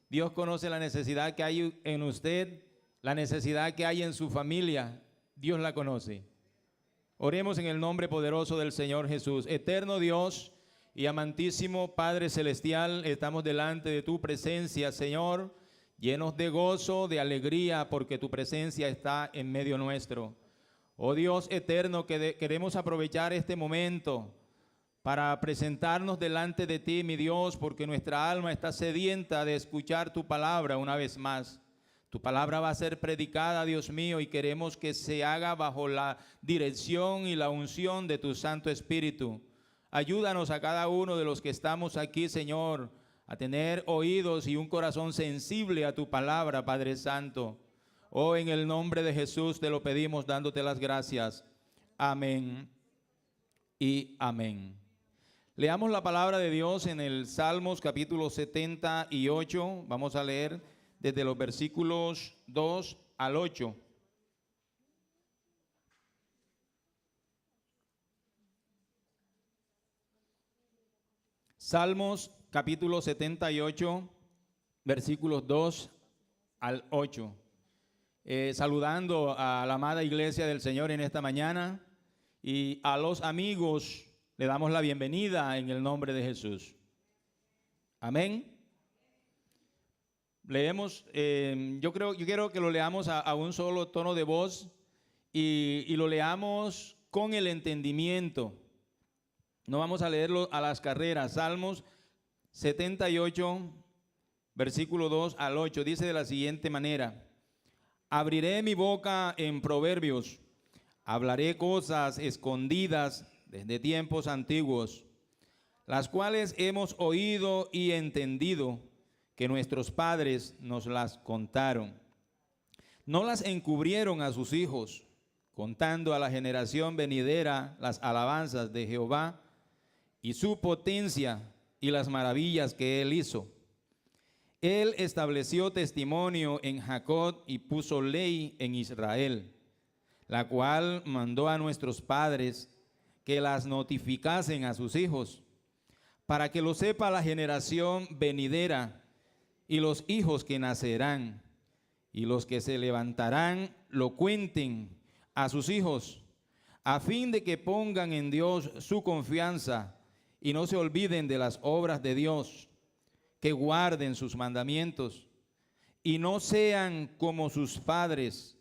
Dios conoce la necesidad que hay en usted, la necesidad que hay en su familia. Dios la conoce. Oremos en el nombre poderoso del Señor Jesús. Eterno Dios y amantísimo Padre Celestial, estamos delante de tu presencia, Señor, llenos de gozo, de alegría, porque tu presencia está en medio nuestro. Oh Dios eterno, que queremos aprovechar este momento para presentarnos delante de ti, mi Dios, porque nuestra alma está sedienta de escuchar tu palabra una vez más. Tu palabra va a ser predicada, Dios mío, y queremos que se haga bajo la dirección y la unción de tu Santo Espíritu. Ayúdanos a cada uno de los que estamos aquí, Señor, a tener oídos y un corazón sensible a tu palabra, Padre Santo. Oh, en el nombre de Jesús te lo pedimos, dándote las gracias. Amén y amén. Leamos la palabra de Dios en el Salmos capítulo 78. Vamos a leer desde los versículos 2 al 8. Salmos capítulo 78, versículos 2 al 8. saludando a la amada iglesia del Señor en esta mañana, y a los amigos le damos la bienvenida en el nombre de Jesús. Amén. Leemos, yo quiero que lo leamos a un solo tono de voz y lo leamos con el entendimiento. No vamos a leerlo a las carreras. Salmos 78, versículo 2 al 8, dice de la siguiente manera: abriré mi boca en proverbios, hablaré cosas escondidas desde tiempos antiguos, las cuales hemos oído y entendido, que nuestros padres nos las contaron. No las encubrieron a sus hijos, contando a la generación venidera las alabanzas de Jehová y su potencia y las maravillas que él hizo. Él estableció testimonio en Jacob y puso ley en Israel, la cual mandó a nuestros padres que las notificasen a sus hijos, para que lo sepa la generación venidera y los hijos que nacerán, y los que se levantarán lo cuenten a sus hijos, a fin de que pongan en Dios su confianza y no se olviden de las obras de Dios, que guarden sus mandamientos y no sean como sus padres,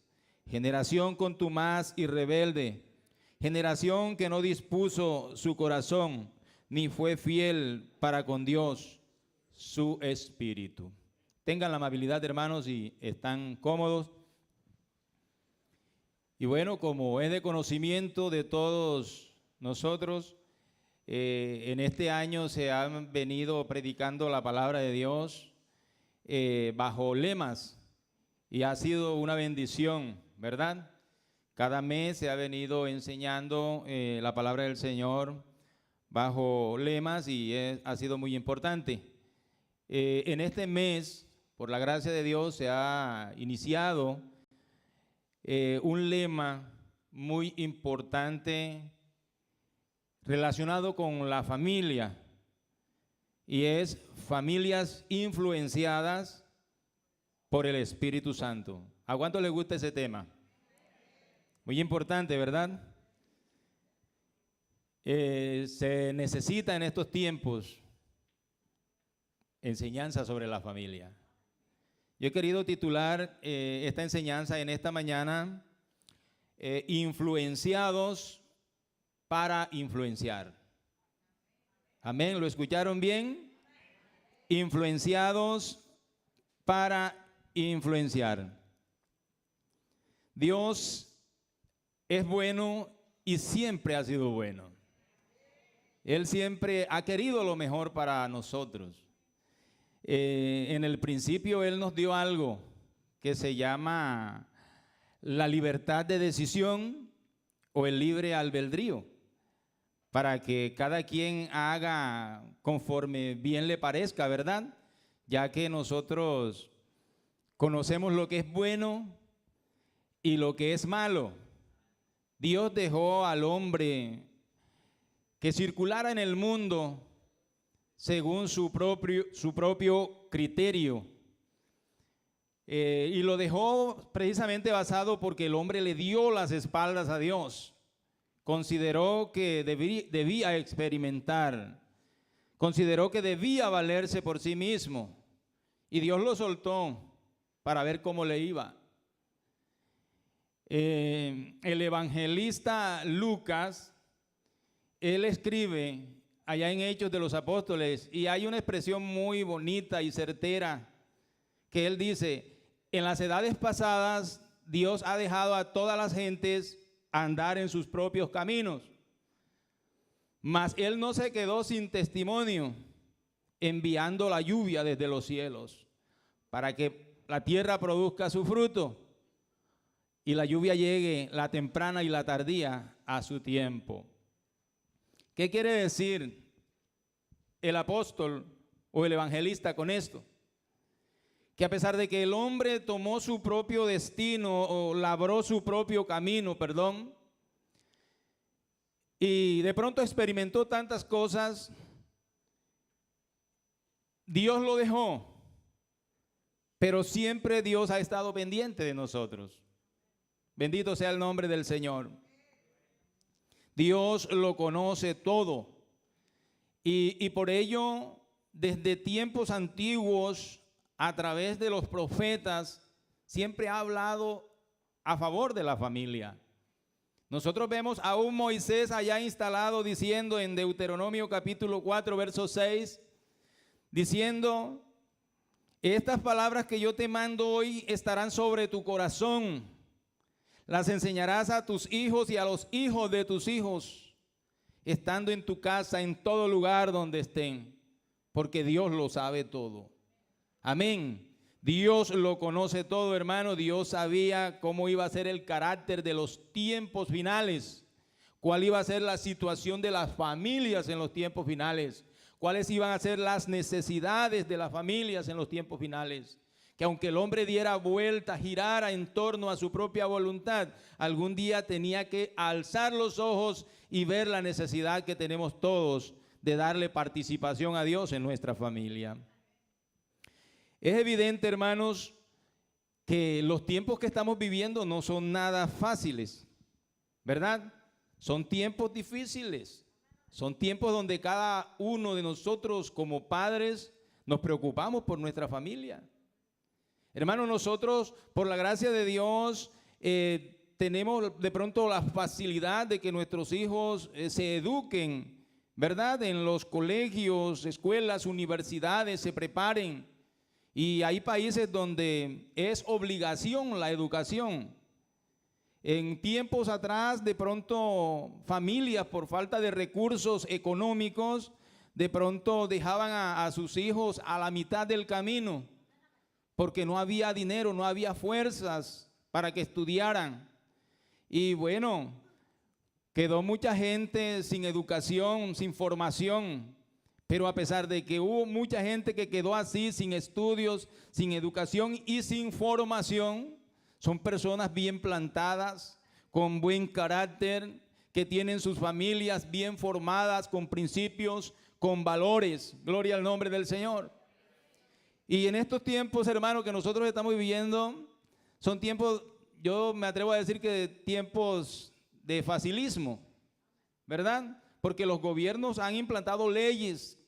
generación contumaz y rebelde, generación que no dispuso su corazón ni fue fiel para con Dios su espíritu. Tengan la amabilidad, hermanos, y están cómodos. Y bueno, como es de conocimiento de todos nosotros, en este año se han venido predicando la palabra de Dios bajo lemas, y ha sido una bendición, ¿verdad? Cada mes se ha venido enseñando la palabra del Señor bajo lemas, y ha sido muy importante. En este mes, por la gracia de Dios, se ha iniciado un lema muy importante relacionado con la familia, y es familias influenciadas por el Espíritu Santo. ¿A cuánto le gusta ese tema? Muy importante, ¿verdad? Se necesita en estos tiempos enseñanza sobre la familia. Yo he querido titular esta enseñanza en esta mañana, influenciados para influenciar. Amén, ¿lo escucharon bien? Influenciados para influenciar. Dios es bueno y siempre ha sido bueno. Él siempre ha querido lo mejor para nosotros. En el principio Él nos dio algo que se llama la libertad de decisión o el libre albedrío, para que cada quien haga conforme bien le parezca, ¿verdad? Ya que nosotros conocemos lo que es bueno y lo que es malo. Dios dejó al hombre que circulara en el mundo según su propio criterio. Y lo dejó precisamente basado porque el hombre le dio las espaldas a Dios. Consideró que debía experimentar, consideró que debía valerse por sí mismo, y Dios lo soltó para ver cómo le iba. El evangelista Lucas, él escribe allá en Hechos de los Apóstoles, y hay una expresión muy bonita y certera que él dice: en las edades pasadas Dios ha dejado a todas las gentes andar en sus propios caminos, mas Él no se quedó sin testimonio, enviando la lluvia desde los cielos para que la tierra produzca su fruto y la lluvia llegue, la temprana y la tardía, a su tiempo. ¿Qué quiere decir el apóstol o el evangelista con esto? Que a pesar de que el hombre tomó su propio destino o labró su propio camino, y de pronto experimentó tantas cosas, Dios lo dejó, pero siempre Dios ha estado pendiente de nosotros. Bendito sea el nombre del Señor. Dios lo conoce todo. Y por ello, desde tiempos antiguos, a través de los profetas, siempre ha hablado a favor de la familia. Nosotros vemos a un Moisés allá instalado diciendo en Deuteronomio capítulo 4, verso 6, diciendo: estas palabras que yo te mando hoy estarán sobre tu corazón. Las enseñarás a tus hijos y a los hijos de tus hijos, estando en tu casa, en todo lugar donde estén, porque Dios lo sabe todo. Amén. Dios lo conoce todo, hermano. Dios sabía cómo iba a ser el carácter de los tiempos finales, cuál iba a ser la situación de las familias en los tiempos finales, cuáles iban a ser las necesidades de las familias en los tiempos finales. Que aunque el hombre diera vuelta, girara en torno a su propia voluntad, algún día tenía que alzar los ojos y ver la necesidad que tenemos todos de darle participación a Dios en nuestra familia. Es evidente, hermanos, que los tiempos que estamos viviendo no son nada fáciles, ¿verdad? Son tiempos difíciles, son tiempos donde cada uno de nosotros como padres nos preocupamos por nuestra familia. Hermanos, nosotros, por la gracia de Dios, tenemos de pronto la facilidad de que nuestros hijos se eduquen, ¿verdad? En los colegios, escuelas, universidades, se preparen. Y hay países donde es obligación la educación. En tiempos atrás, de pronto, familias por falta de recursos económicos, de pronto dejaban a sus hijos a la mitad del camino, porque no había dinero, no había fuerzas para que estudiaran. Y bueno, quedó mucha gente sin educación, sin formación. Pero a pesar de que hubo mucha gente que quedó así, sin estudios, sin educación y sin formación, son personas bien plantadas, con buen carácter, que tienen sus familias bien formadas, con principios, con valores. Gloria al nombre del Señor. Y en estos tiempos, hermanos, que nosotros estamos viviendo, son tiempos, yo me atrevo a decir que tiempos de facilismo, ¿verdad? Porque los gobiernos han implantado leyes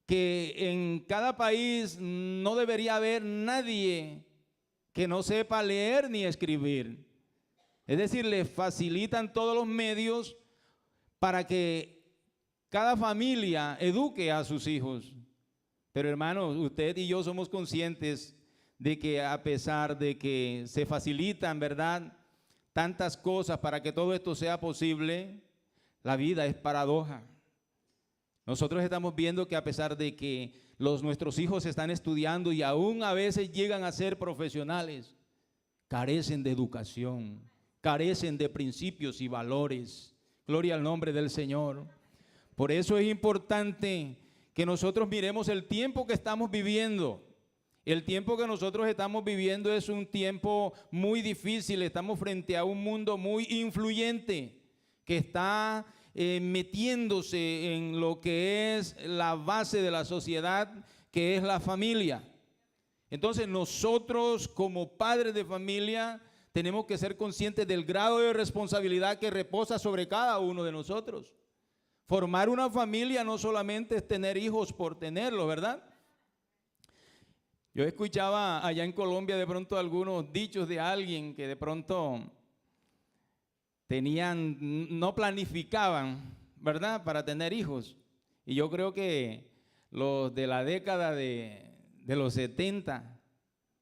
que en cada país no debería haber nadie que no sepa leer ni escribir. Es decir, le facilitan todos los medios para que cada familia eduque a sus hijos. Pero hermanos, usted y yo somos conscientes de que a pesar de que se facilitan, ¿verdad?, tantas cosas para que todo esto sea posible, la vida es paradoja. Nosotros estamos viendo que a pesar de que nuestros hijos están estudiando y aún a veces llegan a ser profesionales, carecen de educación, carecen de principios y valores. Gloria al nombre del Señor. Por eso es importante que nosotros miremos el tiempo que estamos viviendo. El tiempo que nosotros estamos viviendo es un tiempo muy difícil. Estamos frente a un mundo muy influyente que está metiéndose en lo que es la base de la sociedad, que es la familia. Entonces nosotros como padres de familia tenemos que ser conscientes del grado de responsabilidad que reposa sobre cada uno de nosotros. Formar una familia no solamente es tener hijos por tenerlos, ¿verdad? Yo escuchaba allá en Colombia de pronto algunos dichos de alguien que de pronto no planificaban, ¿verdad?, para tener hijos. Y yo creo que los de la década de los 70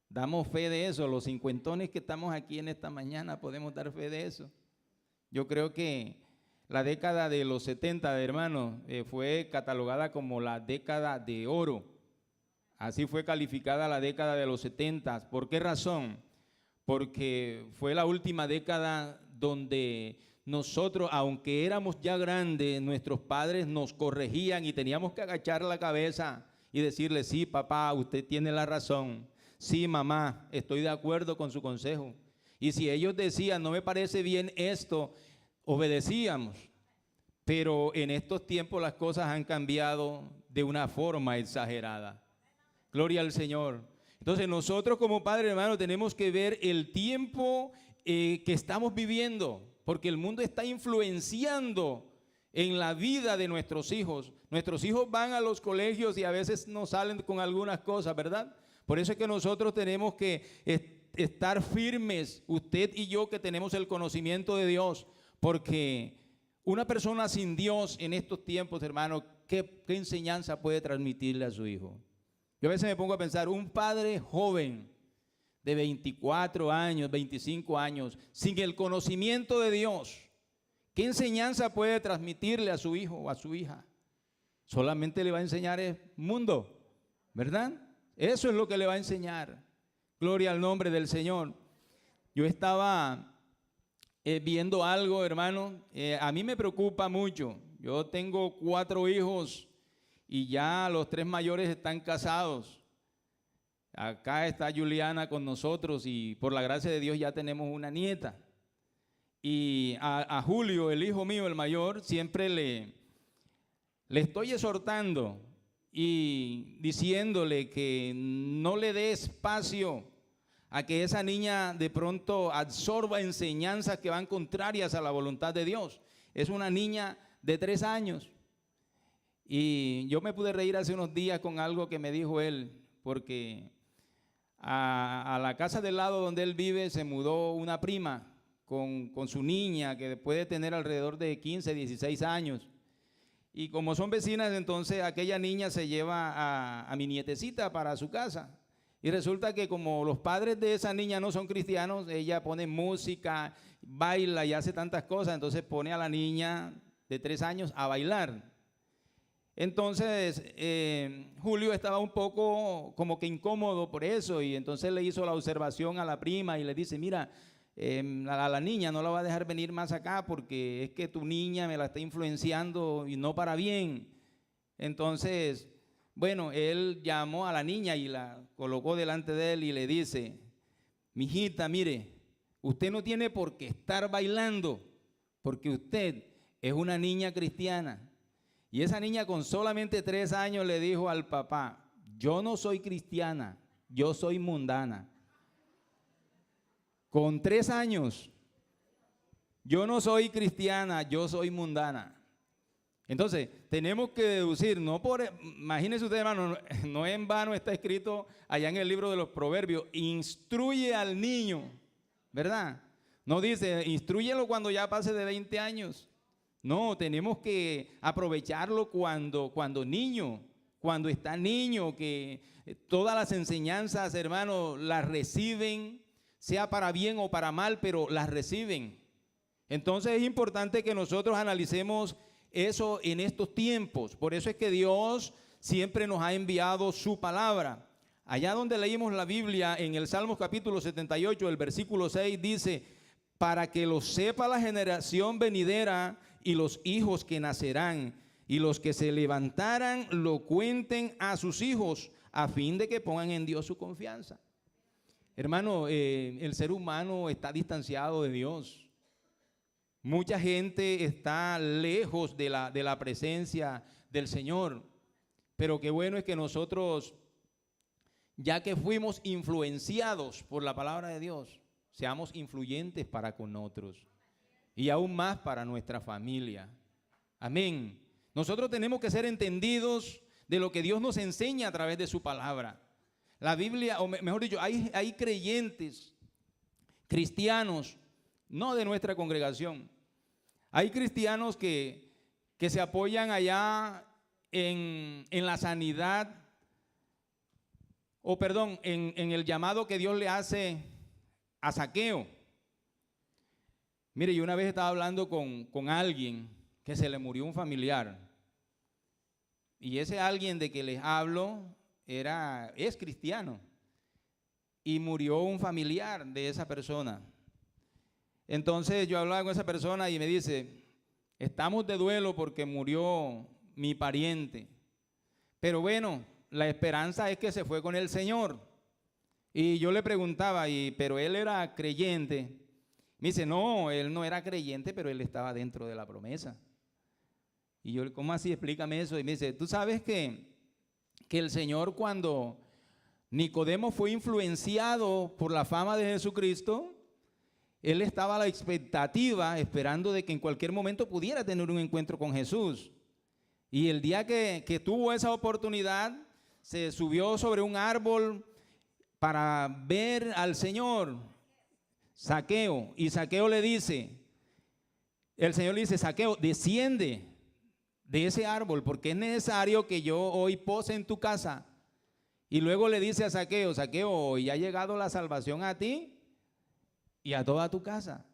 damos fe de eso. Los cincuentones que estamos aquí en esta mañana podemos dar fe de eso. Yo creo que la década de los 70, hermanos, fue catalogada como la década de oro. Así fue calificada la década de los 70. ¿Por qué razón? Porque fue la última década donde nosotros, aunque éramos ya grandes, nuestros padres nos corregían y teníamos que agachar la cabeza y decirle: sí, papá, usted tiene la razón. Sí, mamá, estoy de acuerdo con su consejo. Y si ellos decían: no me parece bien esto, obedecíamos. Pero en estos tiempos las cosas han cambiado de una forma exagerada. Gloria al Señor. Entonces nosotros como padres, hermano, tenemos que ver el tiempo que estamos viviendo, porque el mundo está influenciando en la vida de nuestros hijos. Nuestros hijos van a los colegios y a veces no salen con algunas cosas, ¿verdad? Por eso es que nosotros tenemos que estar firmes, usted y yo que tenemos el conocimiento de Dios, porque una persona sin Dios en estos tiempos, hermano, ¿qué enseñanza puede transmitirle a su hijo? Yo a veces me pongo a pensar, un padre joven de 24 años, 25 años, sin el conocimiento de Dios, ¿qué enseñanza puede transmitirle a su hijo o a su hija? Solamente le va a enseñar el mundo, ¿verdad? Eso es lo que le va a enseñar. Gloria al nombre del Señor. Yo estaba viendo algo, hermano, a mí me preocupa mucho. Yo tengo 4 hijos y ya los 3 mayores están casados. Acá está Juliana con nosotros y por la gracia de Dios ya tenemos una nieta. Y a Julio, el hijo mío, el mayor, siempre le estoy exhortando y diciéndole que no le dé espacio a que esa niña de pronto absorba enseñanzas que van contrarias a la voluntad de Dios. Es una niña de 3 años. Y yo me pude reír hace unos días con algo que me dijo él, porque a la casa del lado donde él vive se mudó una prima con su niña que puede tener alrededor de 15, 16 años. Y como son vecinas, entonces aquella niña se lleva a mi nietecita para su casa. Y resulta que como los padres de esa niña no son cristianos, ella pone música, baila y hace tantas cosas, entonces pone a la niña de 3 años a bailar. Entonces Julio estaba un poco como que incómodo por eso y entonces le hizo la observación a la prima y le dice, mira, a la niña no la va a dejar venir más acá porque es que tu niña me la está influenciando y no para bien. Entonces, bueno, él llamó a la niña y la colocó delante de él y le dice, mijita, mire, usted no tiene por qué estar bailando porque usted es una niña cristiana. Y esa niña con solamente 3 años le dijo al papá, yo no soy cristiana, yo soy mundana. Con 3 años, yo no soy cristiana, yo soy mundana. Entonces, tenemos que deducir, imagínense usted, hermano, no en vano está escrito allá en el libro de los Proverbios, instruye al niño, ¿verdad? No dice, instrúyelo cuando ya pase de 20 años. No, tenemos que aprovecharlo cuando niño, cuando está niño, que todas las enseñanzas, hermano, las reciben, sea para bien o para mal, pero las reciben. Entonces es importante que nosotros analicemos eso en estos tiempos. Por eso es que Dios siempre nos ha enviado su palabra. Allá donde leímos la Biblia, en el Salmos capítulo 78, el versículo 6 dice, para que lo sepa la generación venidera y los hijos que nacerán, y los que se levantaran lo cuenten a sus hijos, a fin de que pongan en Dios su confianza. Hermano, el ser humano está distanciado de Dios. Mucha gente está lejos de la presencia del Señor. Pero qué bueno es que nosotros, ya que fuimos influenciados por la palabra de Dios, seamos influyentes para con otros. Y aún más para nuestra familia. Amén. Nosotros tenemos que ser entendidos de lo que Dios nos enseña a través de su palabra. La Biblia, o mejor dicho, hay creyentes, cristianos, no de nuestra congregación. Hay cristianos que se apoyan allá en la sanidad, en el llamado que Dios le hace a Zaqueo. Mire, yo una vez estaba hablando con alguien que se le murió un familiar. Y ese alguien de que les hablo es cristiano. Y murió un familiar de esa persona. Entonces yo hablaba con esa persona y me dice, estamos de duelo porque murió mi pariente. Pero bueno, la esperanza es que se fue con el Señor. Y yo le preguntaba, pero él era creyente. Me dice, no, él no era creyente, pero él estaba dentro de la promesa. Y yo, ¿cómo así? Explícame eso. Y me dice, tú sabes que el Señor cuando Nicodemo fue influenciado por la fama de Jesucristo. Él estaba a la expectativa, esperando de que en cualquier momento pudiera tener un encuentro con Jesús. Y el día que tuvo esa oportunidad, se subió sobre un árbol para ver al Señor, Zaqueo. Y Zaqueo le dice, el Señor le dice, Zaqueo, desciende de ese árbol, porque es necesario que yo hoy pose en tu casa. Y luego le dice a Zaqueo, Zaqueo, hoy ha llegado la salvación a ti y a toda tu casa.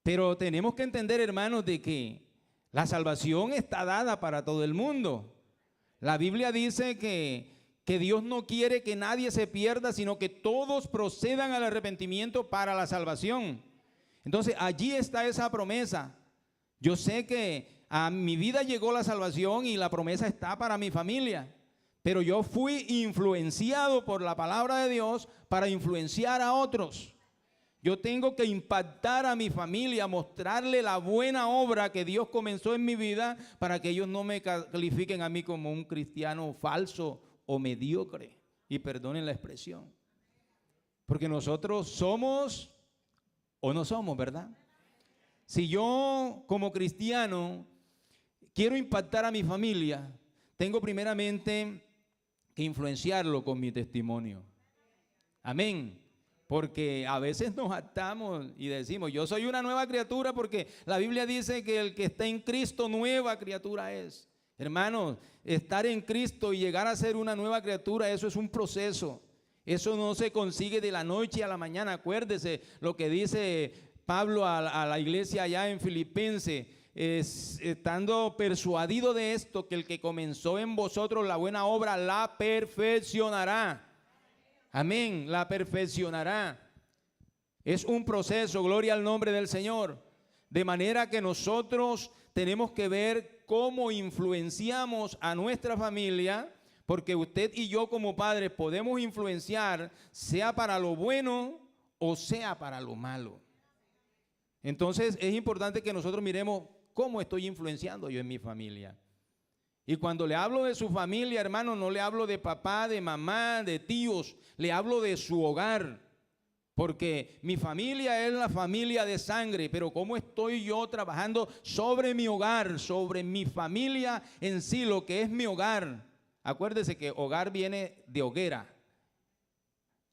Pero tenemos que entender, hermanos, de que la salvación está dada para todo el mundo. La Biblia dice que Dios no quiere que nadie se pierda, sino que todos procedan al arrepentimiento para la salvación. Entonces, allí está esa promesa. Yo sé que a mi vida llegó la salvación y la promesa está para mi familia. Pero yo fui influenciado por la palabra de Dios para influenciar a otros. Yo tengo que impactar a mi familia, mostrarle la buena obra que Dios comenzó en mi vida para que ellos no me califiquen a mí como un cristiano falso o mediocre. Y perdonen la expresión. Porque nosotros somos o no somos, ¿verdad? Si yo como cristiano quiero impactar a mi familia, tengo primeramente que influenciarlo con mi testimonio. Amén. Porque a veces nos atamos y decimos, yo soy una nueva criatura, porque la Biblia dice que el que está en Cristo, nueva criatura es. Hermanos, estar en Cristo y llegar a ser una nueva criatura, eso es un proceso. Eso no se consigue de la noche a la mañana. Acuérdese lo que dice Pablo a la iglesia allá en Filipenses, estando persuadido de esto, que el que comenzó en vosotros la buena obra la perfeccionará. Amén, la perfeccionará. Es un proceso, gloria al nombre del Señor. De manera que nosotros tenemos que ver cómo influenciamos a nuestra familia, porque usted y yo como padres podemos influenciar, sea para lo bueno o sea para lo malo. Entonces es importante que nosotros miremos cómo estoy influenciando yo en mi familia. Y cuando le hablo de su familia, hermano, no le hablo de papá, de mamá, de tíos, le hablo de su hogar. Porque mi familia es la familia de sangre, pero cómo estoy yo trabajando sobre mi hogar, sobre mi familia en sí, lo que es mi hogar. Acuérdese que hogar viene de hoguera.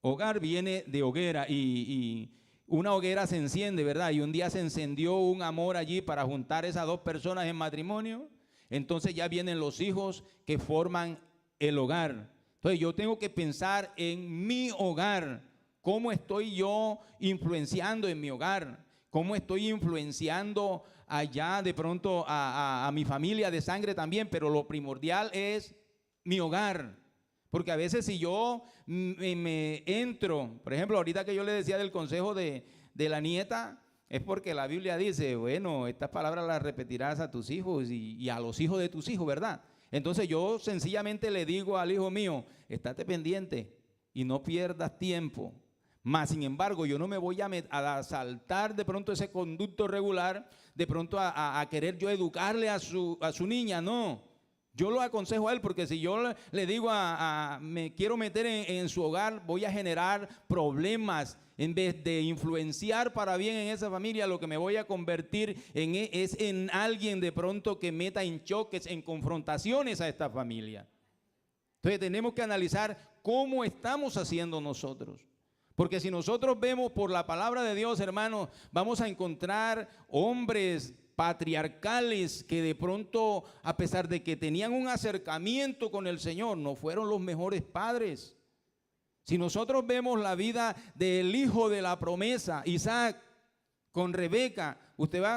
Hogar viene de hoguera y una hoguera se enciende, ¿verdad? Y un día se encendió un amor allí para juntar esas dos personas en matrimonio. Entonces ya vienen los hijos que forman el hogar. Entonces yo tengo que pensar en mi hogar. ¿Cómo estoy yo influenciando en mi hogar? ¿Cómo estoy influenciando allá de pronto a mi familia de sangre también? Pero lo primordial es mi hogar. Porque a veces si yo me entro, por ejemplo, ahorita que yo le decía del consejo de la nieta, es porque la Biblia dice, bueno, estas palabras las repetirás a tus hijos y a los hijos de tus hijos, ¿verdad? Entonces yo sencillamente le digo al hijo mío, estate pendiente y no pierdas tiempo. Mas, sin embargo, yo no me voy a saltar de pronto ese conducto regular, de pronto a querer yo educarle a su niña, no. Yo lo aconsejo a él, porque si yo le digo me quiero meter en su hogar, voy a generar problemas. En vez de influenciar para bien en esa familia, lo que me voy a convertir es en alguien de pronto que meta en choques, en confrontaciones a esta familia. Entonces tenemos que analizar cómo estamos haciendo nosotros. Porque si nosotros vemos por la palabra de Dios, hermanos, vamos a encontrar hombres patriarcales que de pronto, a pesar de que tenían un acercamiento con el Señor, no fueron los mejores padres. Si nosotros vemos la vida del hijo de la promesa, Isaac, con Rebeca,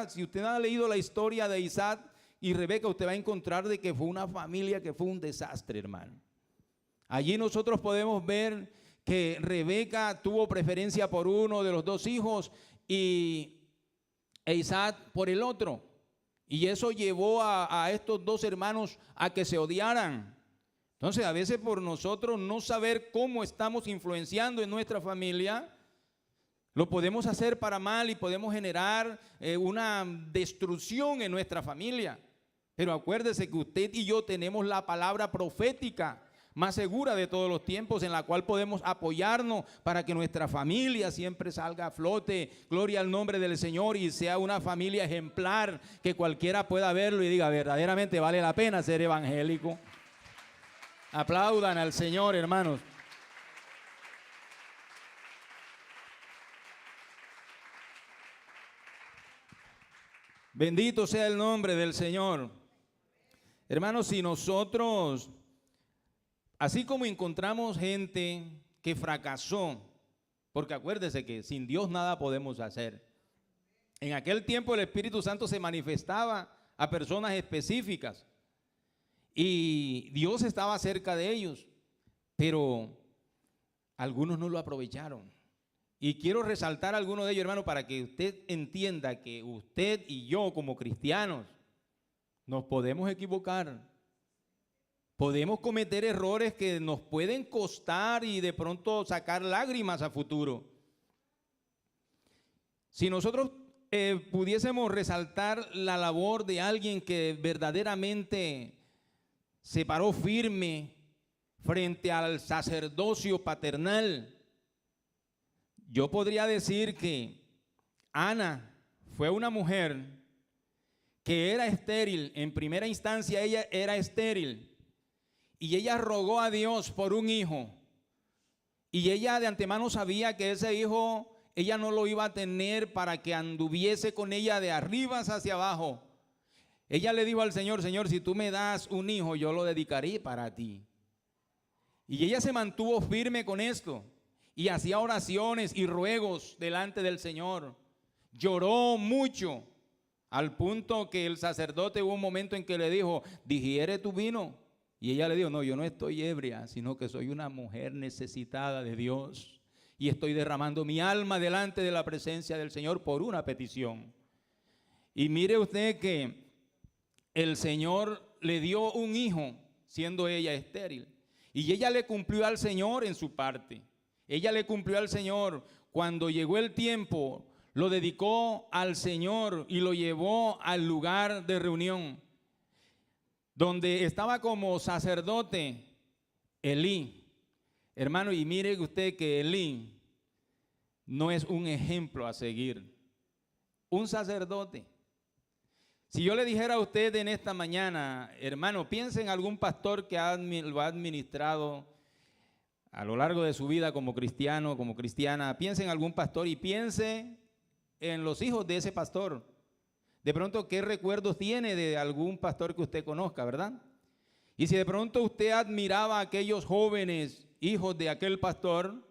si usted ha leído la historia de Isaac y Rebeca, usted va a encontrar de que fue una familia que fue un desastre, hermano. Allí nosotros podemos ver que Rebeca tuvo preferencia por uno de los dos hijos e Isaac por el otro. Y eso llevó a estos dos hermanos a que se odiaran. Entonces, a veces por nosotros no saber cómo estamos influenciando en nuestra familia, lo podemos hacer para mal y podemos generar una destrucción en nuestra familia. Pero acuérdese que usted y yo tenemos la palabra profética más segura de todos los tiempos, en la cual podemos apoyarnos para que nuestra familia siempre salga a flote. Gloria al nombre del Señor, y sea una familia ejemplar, que cualquiera pueda verlo y diga, verdaderamente vale la pena ser evangélico. Aplaudan al Señor, hermanos. Bendito sea el nombre del Señor. Hermanos, si nosotros, así como encontramos gente que fracasó, porque acuérdese que sin Dios nada podemos hacer. En aquel tiempo el Espíritu Santo se manifestaba a personas específicas y Dios estaba cerca de ellos, pero algunos no lo aprovecharon. Y quiero resaltar algunos de ellos, hermano, para que usted entienda que usted y yo como cristianos nos podemos equivocar. Podemos cometer errores que nos pueden costar y de pronto sacar lágrimas a futuro. Si nosotros pudiésemos resaltar la labor de alguien que verdaderamente se paró firme frente al sacerdocio paternal, yo podría decir que Ana fue una mujer que era estéril. En primera instancia ella era estéril y ella rogó a Dios por un hijo, y ella de antemano sabía que ese hijo ella no lo iba a tener para que anduviese con ella de arriba hacia abajo. Ella le dijo al Señor, Señor, si tú me das un hijo, yo lo dedicaré para ti. Y ella se mantuvo firme con esto y hacía oraciones y ruegos delante del Señor. Lloró mucho, al punto que el sacerdote hubo un momento en que le dijo, digiere tu vino. Y ella le dijo, no, yo no estoy ebria, sino que soy una mujer necesitada de Dios y estoy derramando mi alma delante de la presencia del Señor por una petición. Y mire usted que el Señor le dio un hijo siendo ella estéril, y ella le cumplió al Señor en su parte. Ella le cumplió al Señor. Cuando llegó el tiempo, lo dedicó al Señor y lo llevó al lugar de reunión, donde estaba como sacerdote Elí. Hermano, y mire usted que Elí no es un ejemplo a seguir. Un sacerdote. Si yo le dijera a usted en esta mañana, hermano, piense en algún pastor que lo ha administrado a lo largo de su vida como cristiano, como cristiana. Piense en algún pastor y piense en los hijos de ese pastor. De pronto, ¿qué recuerdos tiene de algún pastor que usted conozca, verdad? Y si de pronto usted admiraba a aquellos jóvenes hijos de aquel pastor,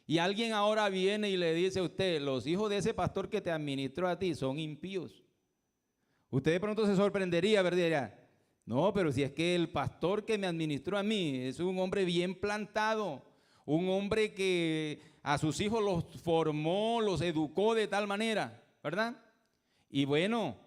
y alguien ahora viene y le dice a usted, los hijos de ese pastor que te administró a ti son impíos, usted de pronto se sorprendería, ¿verdad? No, pero si es que el pastor que me administró a mí es un hombre bien plantado, un hombre que a sus hijos los formó, los educó de tal manera, ¿verdad? Y bueno,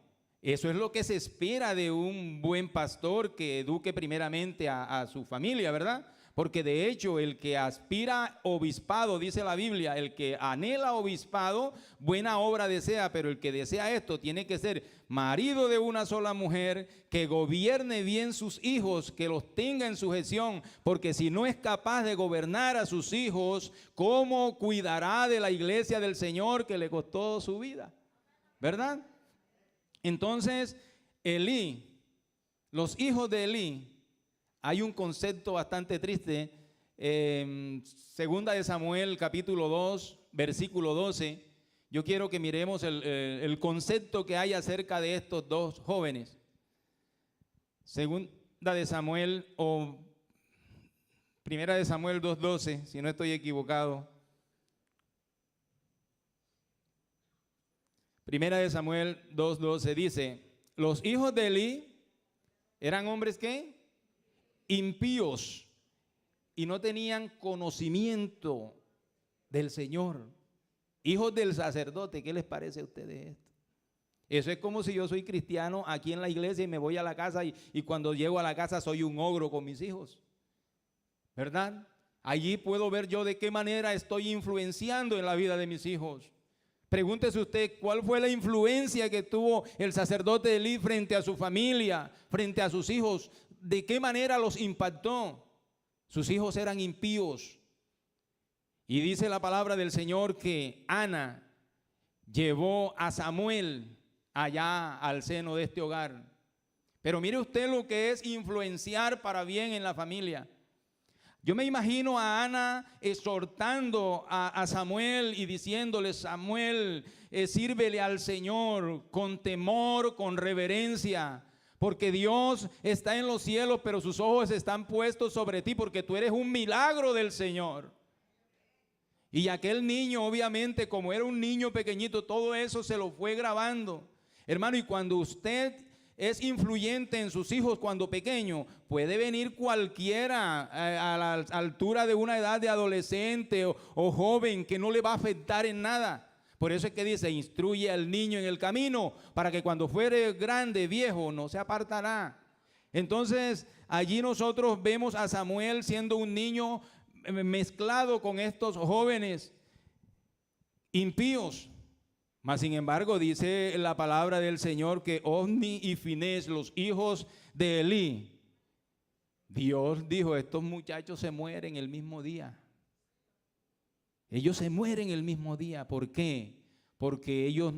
eso es lo que se espera de un buen pastor, que eduque primeramente a su familia, ¿verdad? Porque de hecho el que aspira obispado, dice la Biblia, el que anhela obispado, buena obra desea, pero el que desea esto tiene que ser marido de una sola mujer, que gobierne bien sus hijos, que los tenga en sujeción, porque si no es capaz de gobernar a sus hijos, ¿cómo cuidará de la iglesia del Señor que le costó su vida? ¿Verdad? Entonces, Elí, los hijos de Elí, hay un concepto bastante triste, segunda de Samuel capítulo 2, versículo 12. Yo quiero que miremos el concepto que hay acerca de estos dos jóvenes. Segunda de Samuel o primera de Samuel 2:12, si no estoy equivocado. Primera de Samuel 2:12 dice, los hijos de Elí eran hombres ¿qué? Impíos, y no tenían conocimiento del Señor. Hijos del sacerdote, ¿qué les parece a ustedes esto? Eso es como si yo soy cristiano aquí en la iglesia y me voy a la casa y cuando llego a la casa soy un ogro con mis hijos, ¿verdad? Allí puedo ver yo de qué manera estoy influenciando en la vida de mis hijos. Pregúntese usted, ¿cuál fue la influencia que tuvo el sacerdote Elí frente a su familia, frente a sus hijos? ¿De qué manera los impactó? Sus hijos eran impíos. Y dice la palabra del Señor que Ana llevó a Samuel allá al seno de este hogar. Pero mire usted lo que es influenciar para bien en la familia. Yo me imagino a Ana exhortando a Samuel y diciéndole: Samuel, sírvele al Señor con temor, con reverencia, porque Dios está en los cielos, pero sus ojos están puestos sobre ti, porque tú eres un milagro del Señor. Y aquel niño, obviamente, como era un niño pequeñito, todo eso se lo fue grabando. Hermano, y cuando usted es influyente en sus hijos cuando pequeño, puede venir cualquiera a la altura de una edad de adolescente o joven, que no le va a afectar en nada. Por eso es que dice: instruye al niño en el camino, para que cuando fuere grande, viejo, no se apartará. Entonces, allí nosotros vemos a Samuel siendo un niño mezclado con estos jóvenes impíos. Mas sin embargo, dice la palabra del Señor que Ofni y Finés, los hijos de Elí, Dios dijo: estos muchachos se mueren el mismo día. Ellos se mueren el mismo día. ¿Por qué? Porque ellos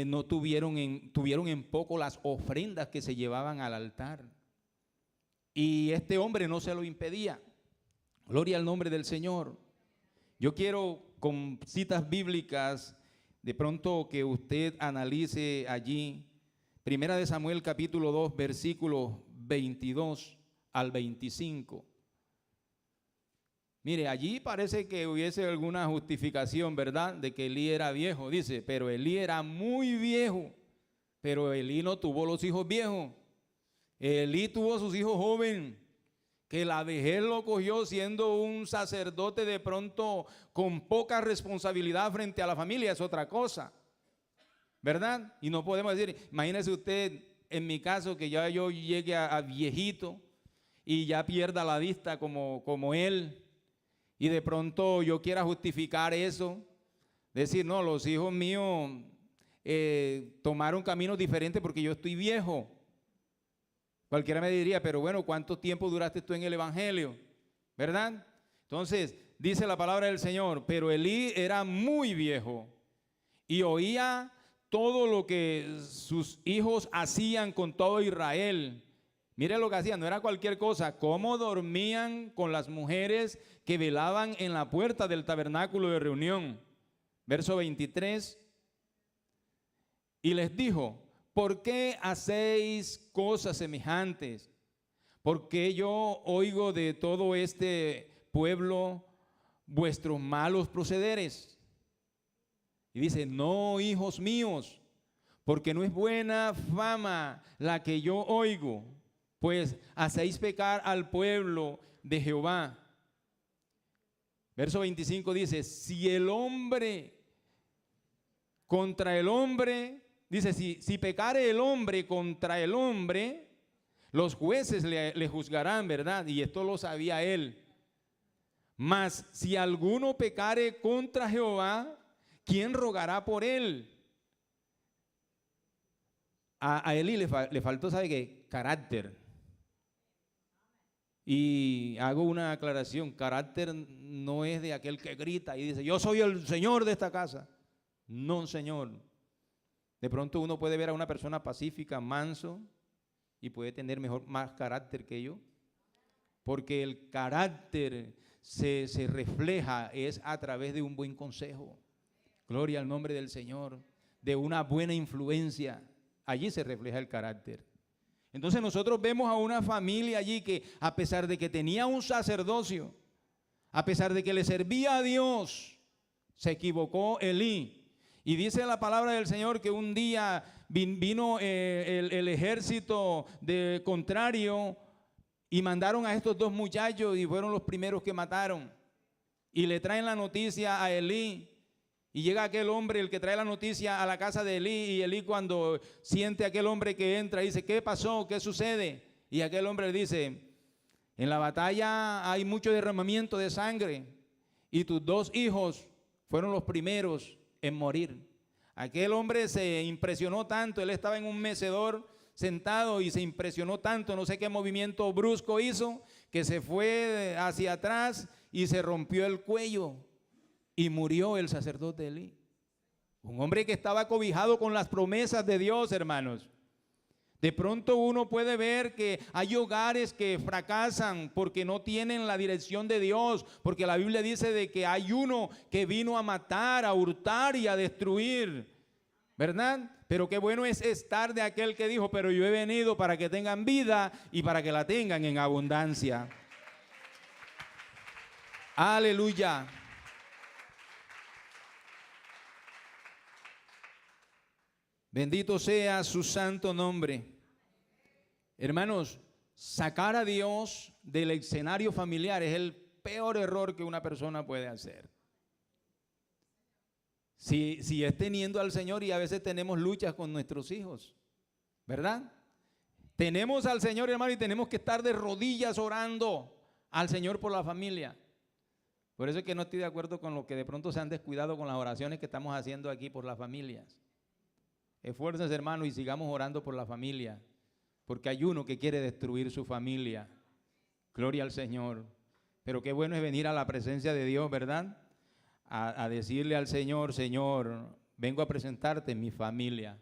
no tuvieron en poco las ofrendas que se llevaban al altar. Y este hombre no se lo impedía. Gloria al nombre del Señor. Yo quiero, con citas bíblicas, de pronto que usted analice allí, Primera de Samuel capítulo 2, versículos 22 al 25. Mire, allí parece que hubiese alguna justificación, ¿verdad?, de que Elí era viejo. Dice: pero Elí era muy viejo. Pero Elí no tuvo los hijos viejos. Elí tuvo sus hijos jóvenes, que la vejez lo cogió siendo un sacerdote de pronto con poca responsabilidad frente a la familia. Es otra cosa, ¿verdad? Y no podemos decir, imagínese usted, en mi caso, que ya yo llegue a viejito y ya pierda la vista como él, y de pronto yo quiera justificar eso, decir: no, los hijos míos tomaron caminos diferentes porque yo estoy viejo. Cualquiera me diría: pero bueno, ¿cuánto tiempo duraste tú en el evangelio? ¿Verdad? Entonces, dice la palabra del Señor: pero Elí era muy viejo y oía todo lo que sus hijos hacían con todo Israel. Mire lo que hacían, no era cualquier cosa: cómo dormían con las mujeres que velaban en la puerta del tabernáculo de reunión. Verso 23. Y les dijo: ¿por qué hacéis cosas semejantes? Porque yo oigo de todo este pueblo vuestros malos procederes. Y dice: no, hijos míos, porque no es buena fama la que yo oigo, pues hacéis pecar al pueblo de Jehová. Verso 25 dice: si el hombre contra el hombre, dice, si pecare el hombre contra el hombre, los jueces le juzgarán, ¿verdad? Y esto lo sabía él. Mas si alguno pecare contra Jehová, ¿quién rogará por él? A Elí le faltó, ¿sabe qué? Carácter. Y hago una aclaración: carácter no es de aquel que grita y dice: yo soy el señor de esta casa. No, señor. De pronto uno puede ver a una persona pacífica, manso, y puede tener más carácter que yo. Porque el carácter se refleja es a través de un buen consejo. Gloria al nombre del Señor. De una buena influencia. Allí se refleja el carácter. Entonces nosotros vemos a una familia allí que, a pesar de que tenía un sacerdocio, a pesar de que le servía a Dios, se equivocó Elí. Y dice la palabra del Señor que un día vino el ejército contrario y mandaron a estos dos muchachos y fueron los primeros que mataron. Y le traen la noticia a Elí. Y llega aquel hombre, el que trae la noticia, a la casa de Elí. Y Elí, cuando siente a aquel hombre que entra, dice: ¿qué pasó? ¿Qué sucede? Y aquel hombre le dice: en la batalla hay mucho derramamiento de sangre y tus dos hijos fueron los primeros en morir. Aquel hombre se impresionó tanto, él estaba en un mecedor sentado y se impresionó tanto, no sé qué movimiento brusco hizo, que se fue hacia atrás y se rompió el cuello y murió el sacerdote Elí. Un hombre que estaba cobijado con las promesas de Dios, hermanos. De pronto uno puede ver que hay hogares que fracasan porque no tienen la dirección de Dios, porque la Biblia dice de que hay uno que vino a matar, a hurtar y a destruir, ¿verdad? Pero qué bueno es estar de aquel que dijo, pero yo he venido para que tengan vida y para que la tengan en abundancia. Aleluya. Bendito sea su santo nombre. Hermanos, sacar a Dios del escenario familiar es el peor error que una persona puede hacer. Si es teniendo al Señor, y a veces tenemos luchas con nuestros hijos, ¿verdad? Tenemos al Señor, hermano, y tenemos que estar de rodillas orando al Señor por la familia. Por eso es que no estoy de acuerdo con lo que de pronto se han descuidado con las oraciones que estamos haciendo aquí por las familias. Esfuércense, hermano, y sigamos orando por la familia, porque hay uno que quiere destruir su familia. Gloria al Señor. Pero qué bueno es venir a la presencia de Dios, ¿verdad? A decirle al Señor, Señor, vengo a presentarte mi familia.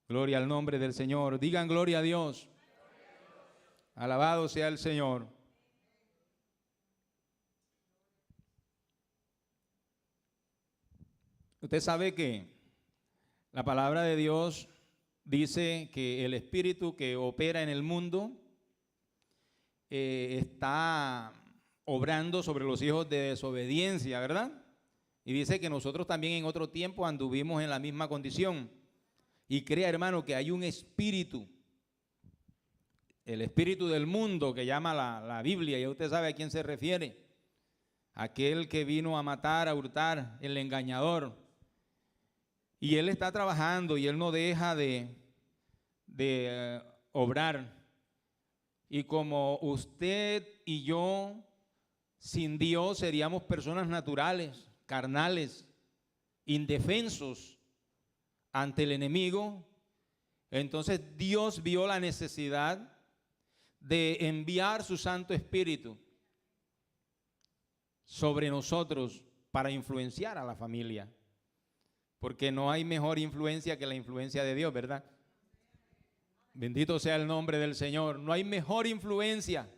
Gloria al nombre del Señor. Digan gloria a Dios. Alabado sea el Señor. Usted sabe que la palabra de Dios dice que el espíritu que opera en el mundo está obrando sobre los hijos de desobediencia, ¿verdad? Y dice que nosotros también en otro tiempo anduvimos en la misma condición. Y crea, hermano, que hay un espíritu, el espíritu del mundo que llama la Biblia, y usted sabe a quién se refiere. Aquel que vino a matar, a hurtar, el engañador. Y él está trabajando y él no deja de obrar. Y como usted y yo, sin Dios, seríamos personas naturales, carnales, indefensos ante el enemigo. Entonces Dios vio la necesidad de enviar su Santo Espíritu sobre nosotros para influenciar a la familia. Porque no hay mejor influencia que la influencia de Dios, ¿verdad? Bendito sea el nombre del Señor. No hay mejor influencia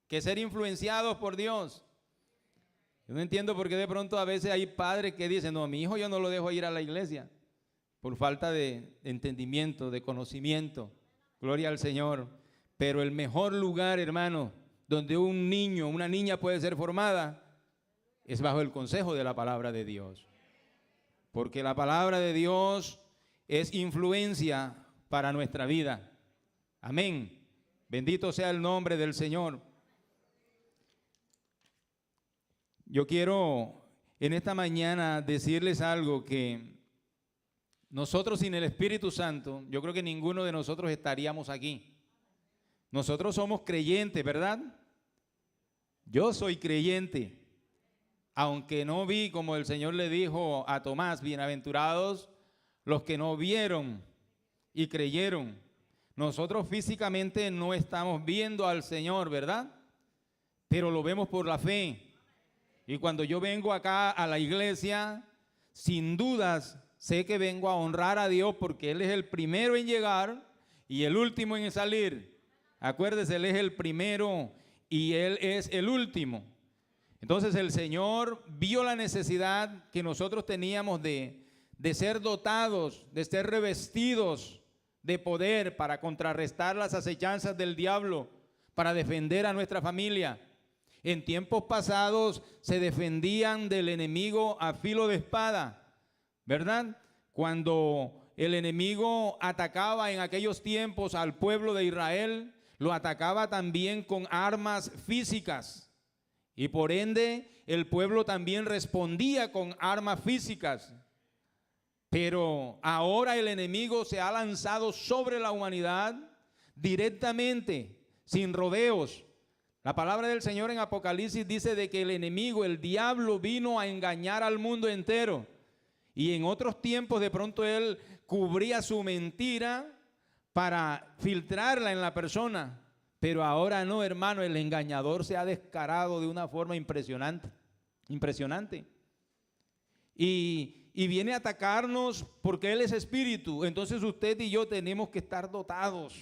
que ser influenciados por Dios. Yo no entiendo por qué de pronto a veces hay padres que dicen, no, a mi hijo yo no lo dejo ir a la iglesia por falta de entendimiento, de conocimiento. Gloria al Señor. Pero el mejor lugar, hermano, donde un niño, una niña puede ser formada, es bajo el consejo de la palabra de Dios. Porque la palabra de Dios es influencia para nuestra vida. Amén. Bendito sea el nombre del Señor. Yo quiero en esta mañana decirles algo, que nosotros sin el Espíritu Santo, yo creo que ninguno de nosotros estaríamos aquí. Nosotros somos creyentes, ¿verdad? Yo soy creyente. Aunque no vi, como el Señor le dijo a Tomás, bienaventurados los que no vieron y creyeron. Nosotros físicamente no estamos viendo al Señor, ¿verdad? Pero lo vemos por la fe. Y cuando yo vengo acá a la iglesia, sin dudas sé que vengo a honrar a Dios, porque Él es el primero en llegar y el último en salir. Acuérdese, Él es el primero y Él es el último. Entonces el Señor vio la necesidad que nosotros teníamos de ser dotados, de ser revestidos de poder para contrarrestar las acechanzas del diablo, para defender a nuestra familia. En tiempos pasados se defendían del enemigo a filo de espada, ¿verdad? Cuando el enemigo atacaba en aquellos tiempos al pueblo de Israel, lo atacaba también con armas físicas. Y por ende, el pueblo también respondía con armas físicas. Pero ahora el enemigo se ha lanzado sobre la humanidad directamente, sin rodeos. La palabra del Señor en Apocalipsis dice de que el enemigo, el diablo, vino a engañar al mundo entero. Y en otros tiempos de pronto él cubría su mentira para filtrarla en la persona. Pero ahora no, hermano, el engañador se ha descarado de una forma impresionante, impresionante. Y viene a atacarnos porque Él es espíritu. Entonces usted y yo tenemos que estar dotados,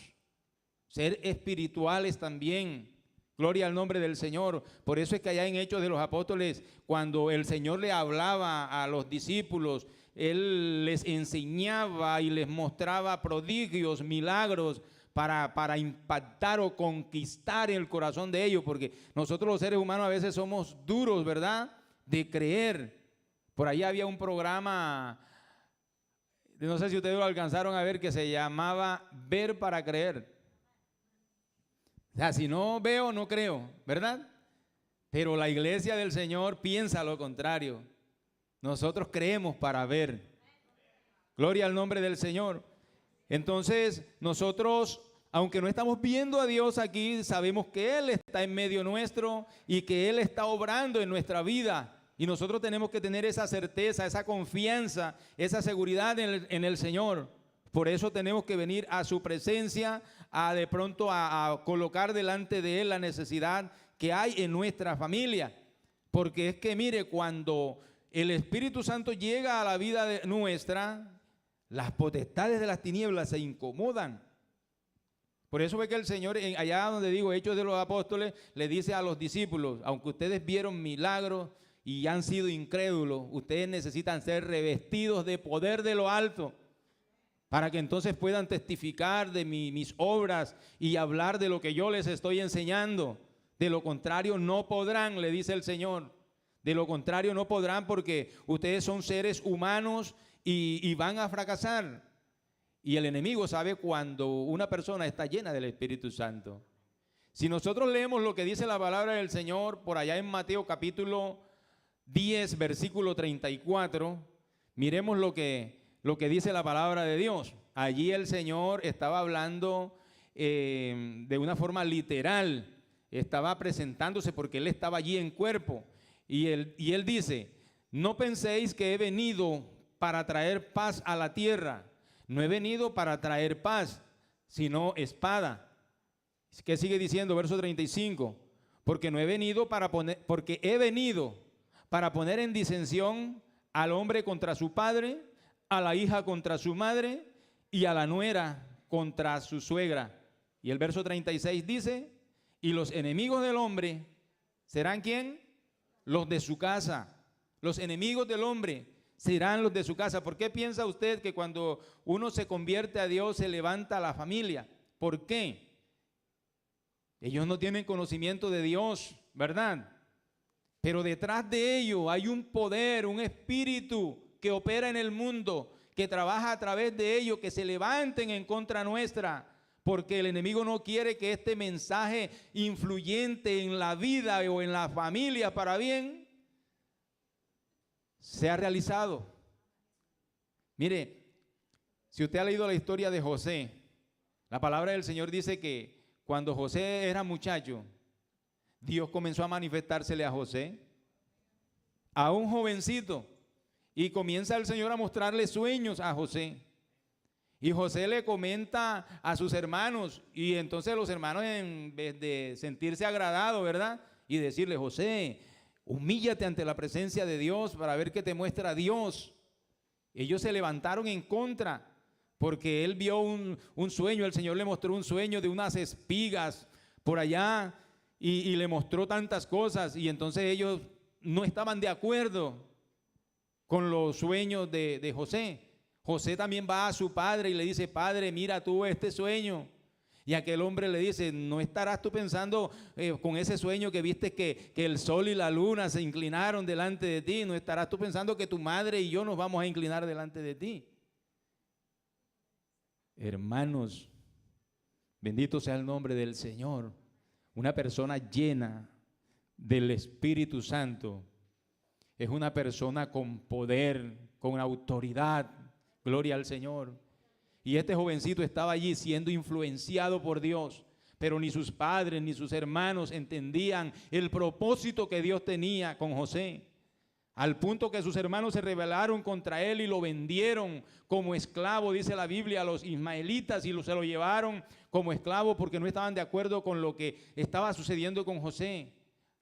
ser espirituales también. Gloria al nombre del Señor. Por eso es que allá en Hechos de los Apóstoles, cuando el Señor le hablaba a los discípulos, Él les enseñaba y les mostraba prodigios, milagros, para impactar o conquistar el corazón de ellos, porque nosotros los seres humanos a veces somos duros, ¿verdad?, de creer. Por ahí había un programa, no sé si ustedes lo alcanzaron a ver, que se llamaba Ver para Creer. O sea, si no veo, no creo, ¿verdad? Pero la iglesia del Señor piensa lo contrario. Nosotros creemos para ver. Gloria al nombre del Señor. Entonces, nosotros, aunque no estamos viendo a Dios aquí, sabemos que Él está en medio nuestro y que Él está obrando en nuestra vida. Y nosotros tenemos que tener esa certeza, esa confianza, esa seguridad en el Señor. Por eso tenemos que venir a su presencia, de pronto a colocar delante de Él la necesidad que hay en nuestra familia. Porque es que, mire, cuando el Espíritu Santo llega a la vida nuestra, las potestades de las tinieblas se incomodan. Por eso ve que el Señor, allá donde digo Hechos de los Apóstoles, le dice a los discípulos: aunque ustedes vieron milagros y han sido incrédulos, ustedes necesitan ser revestidos de poder de lo alto, para que entonces puedan testificar de mis obras y hablar de lo que yo les estoy enseñando. De lo contrario no podrán, le dice el Señor. De lo contrario no podrán, porque ustedes son seres humanos y van a fracasar. Y el enemigo sabe cuando una persona está llena del Espíritu Santo. Si nosotros leemos lo que dice la palabra del Señor por allá en Mateo capítulo 10, versículo 34, miremos lo que dice la palabra de Dios. Allí el Señor estaba hablando de una forma literal, estaba presentándose porque Él estaba allí en cuerpo. Y él dice: no penséis que he venido para traer paz a la tierra. No he venido para traer paz, sino espada. ¿Qué sigue diciendo? Verso 35. Porque he venido para poner en disensión al hombre contra su padre, a la hija contra su madre y a la nuera contra su suegra. Y el verso 36 dice: y los enemigos del hombre serán ¿quién? Los de su casa. Los enemigos del hombre serán los de su casa. ¿Por qué piensa usted que cuando uno se convierte a Dios se levanta la familia? ¿Por qué? Ellos no tienen conocimiento de Dios, ¿verdad? Pero detrás de ello hay un poder, un espíritu que opera en el mundo, que trabaja a través de ellos, que se levanten en contra nuestra, porque el enemigo no quiere que este mensaje influyente en la vida o en la familia para bien sea realizado. Mire, si usted ha leído la historia de José, la palabra del Señor dice que cuando José era muchacho, Dios comenzó a manifestársele a José, a un jovencito, y comienza el Señor a mostrarle sueños a José. Y José le comenta a sus hermanos, y entonces los hermanos, en vez de sentirse agradados, ¿verdad?, y decirle: José, humíllate ante la presencia de Dios para ver qué te muestra Dios. Ellos se levantaron en contra, porque él vio un sueño. El Señor le mostró un sueño de unas espigas por allá, y le mostró tantas cosas, y entonces ellos no estaban de acuerdo con los sueños de José. José también va a su padre y le dice: padre, mira tú este sueño. Y aquel hombre le dice: no estarás tú pensando con ese sueño que viste que el sol y la luna se inclinaron delante de ti. No estarás tú pensando que tu madre y yo nos vamos a inclinar delante de ti. Hermanos, bendito sea el nombre del Señor. Una persona llena del Espíritu Santo es una persona con poder, con autoridad. Gloria al Señor. Y este jovencito estaba allí siendo influenciado por Dios, pero ni sus padres ni sus hermanos entendían el propósito que Dios tenía con José. al punto que sus hermanos se rebelaron contra él y lo vendieron como esclavo, dice la Biblia, a los ismaelitas, y se lo llevaron como esclavo porque no estaban de acuerdo con lo que estaba sucediendo con José.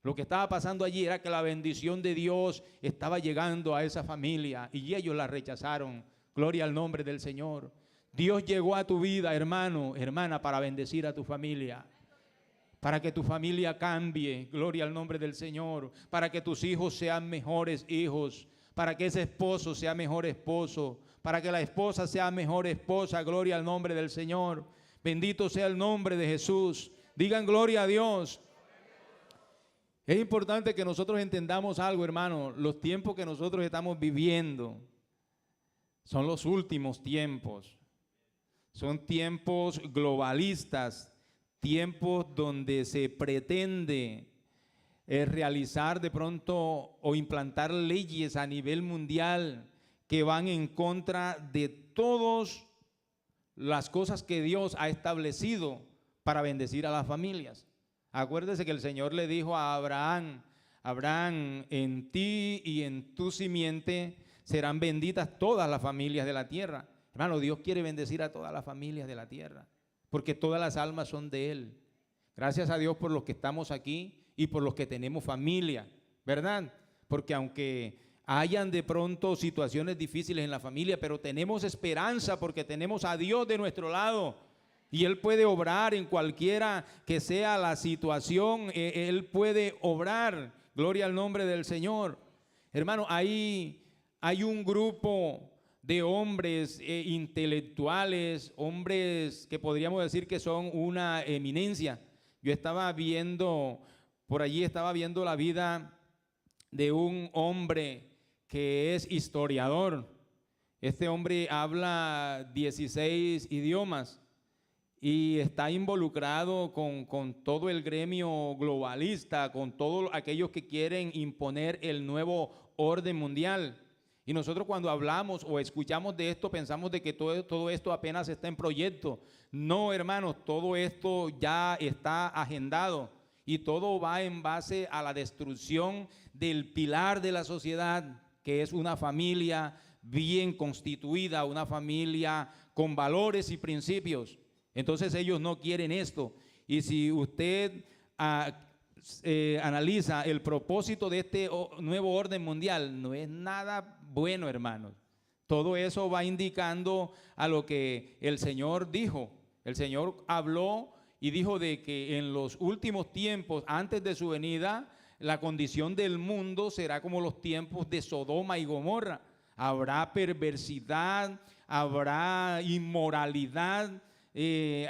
Lo que estaba pasando allí era que la bendición de Dios estaba llegando a esa familia y ellos la rechazaron. Gloria al nombre del Señor. Dios llegó a tu vida, hermano, hermana, para bendecir a tu familia. Para que tu familia cambie, gloria al nombre del Señor, para que tus hijos sean mejores hijos, para que ese esposo sea mejor esposo, para que la esposa sea mejor esposa, gloria al nombre del Señor. Bendito sea el nombre de Jesús. Digan gloria a Dios. Es importante que nosotros entendamos algo, hermano. Los tiempos que nosotros estamos viviendo son los últimos tiempos. Son tiempos globalistas. Tiempos donde se pretende realizar de pronto o implantar leyes a nivel mundial que van en contra de todas las cosas que Dios ha establecido para bendecir a las familias. Acuérdese que el Señor le dijo a Abraham: Abraham, en ti y en tu simiente serán benditas todas las familias de la tierra. Hermano, Dios quiere bendecir a todas las familias de la tierra, porque todas las almas son de Él. Gracias a Dios por los que estamos aquí y por los que tenemos familia, ¿verdad? Porque aunque hayan de pronto situaciones difíciles en la familia, pero tenemos esperanza porque tenemos a Dios de nuestro lado y Él puede obrar en cualquiera que sea la situación. Él puede obrar, gloria al nombre del Señor. Hermano, hay un grupo de hombres intelectuales, hombres que podríamos decir que son una eminencia. Yo estaba viendo, por allí estaba viendo la vida de un hombre que es historiador. Este hombre habla 16 idiomas y está involucrado con todo el gremio globalista, con todos aquellos que quieren imponer el nuevo orden mundial. Y nosotros cuando hablamos o escuchamos de esto pensamos de que todo esto apenas está en proyecto. No, hermanos, todo esto ya está agendado y todo va en base a la destrucción del pilar de la sociedad, que es una familia bien constituida, una familia con valores y principios. Entonces ellos no quieren esto. Y si usted analiza el propósito de este nuevo orden mundial, no es nada bueno, hermanos. Todo eso va indicando a lo que el Señor dijo. El Señor habló y dijo de que en los últimos tiempos, antes de su venida, la condición del mundo será como los tiempos de Sodoma y Gomorra. Habrá perversidad, habrá inmoralidad,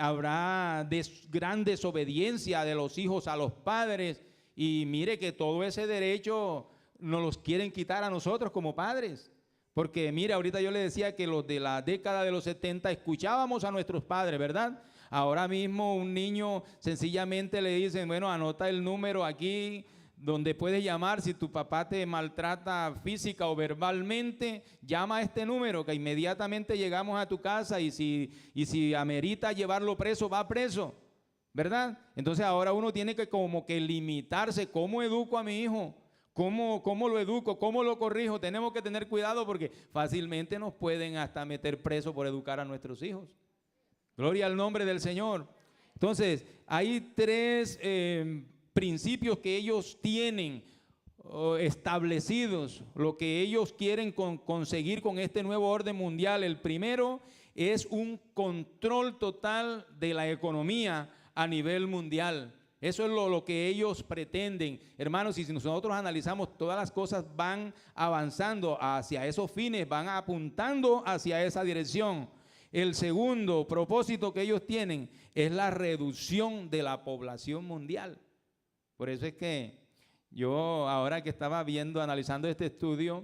habrá gran desobediencia de los hijos a los padres. Y mire que todo ese derecho nos los quieren quitar a nosotros como padres. Porque mire, ahorita yo le decía que los de la década de los 70 escuchábamos a nuestros padres, ¿verdad? Ahora mismo un niño sencillamente le dicen, bueno, anota el número aquí donde puedes llamar. Si tu papá te maltrata física o verbalmente, llama a este número que inmediatamente llegamos a tu casa y si amerita llevarlo preso, va preso, ¿verdad? Entonces ahora uno tiene que como que limitarse. ¿Cómo educo a mi hijo? ¿Cómo lo educo? ¿Cómo lo corrijo? Tenemos que tener cuidado porque fácilmente nos pueden hasta meter preso por educar a nuestros hijos. Gloria al nombre del Señor. Entonces, hay tres principios que ellos tienen establecidos, lo que ellos quieren conseguir con este nuevo orden mundial. El primero es un control total de la economía a nivel mundial. Eso es lo que ellos pretenden. Hermanos, y si nosotros analizamos, todas las cosas van avanzando hacia esos fines, van apuntando hacia esa dirección. El segundo propósito que ellos tienen es la reducción de la población mundial. Por eso es que yo ahora que estaba analizando este estudio,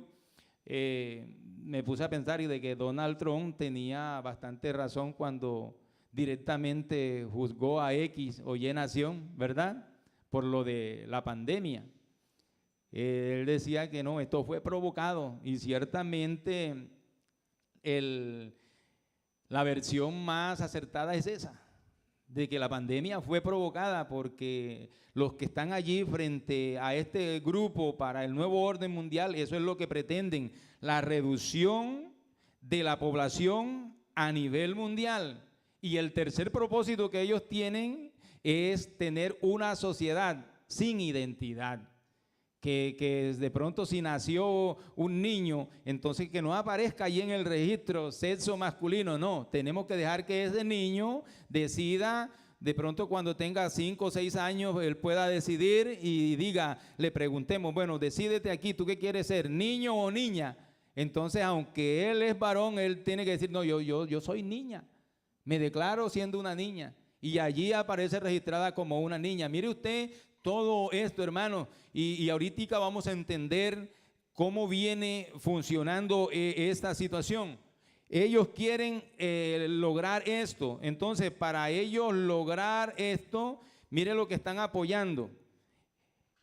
me puse a pensar y de que Donald Trump tenía bastante razón cuando directamente juzgó a X o Y nación, ¿verdad? Por lo de la pandemia. Él decía que no, esto fue provocado y ciertamente la versión más acertada es esa. de que la pandemia fue provocada porque los que están allí frente a este grupo para el nuevo orden mundial, eso es lo que pretenden, la reducción de la población a nivel mundial. Y el tercer propósito que ellos tienen es tener una sociedad sin identidad. Que de pronto si nació un niño, entonces que no aparezca allí en el registro sexo masculino, no, tenemos que dejar que ese niño decida, de pronto cuando tenga 5 o 6 años, él pueda decidir y diga, le preguntemos, bueno, decídete aquí, ¿tú qué quieres ser, niño o niña? Entonces, aunque él es varón, él tiene que decir, no, yo soy niña, me declaro siendo una niña, y allí aparece registrada como una niña. Mire usted todo esto, hermano, y ahorita vamos a entender cómo viene funcionando esta situación. Ellos quieren lograr esto. Entonces, para ellos lograr esto, mire lo que están apoyando.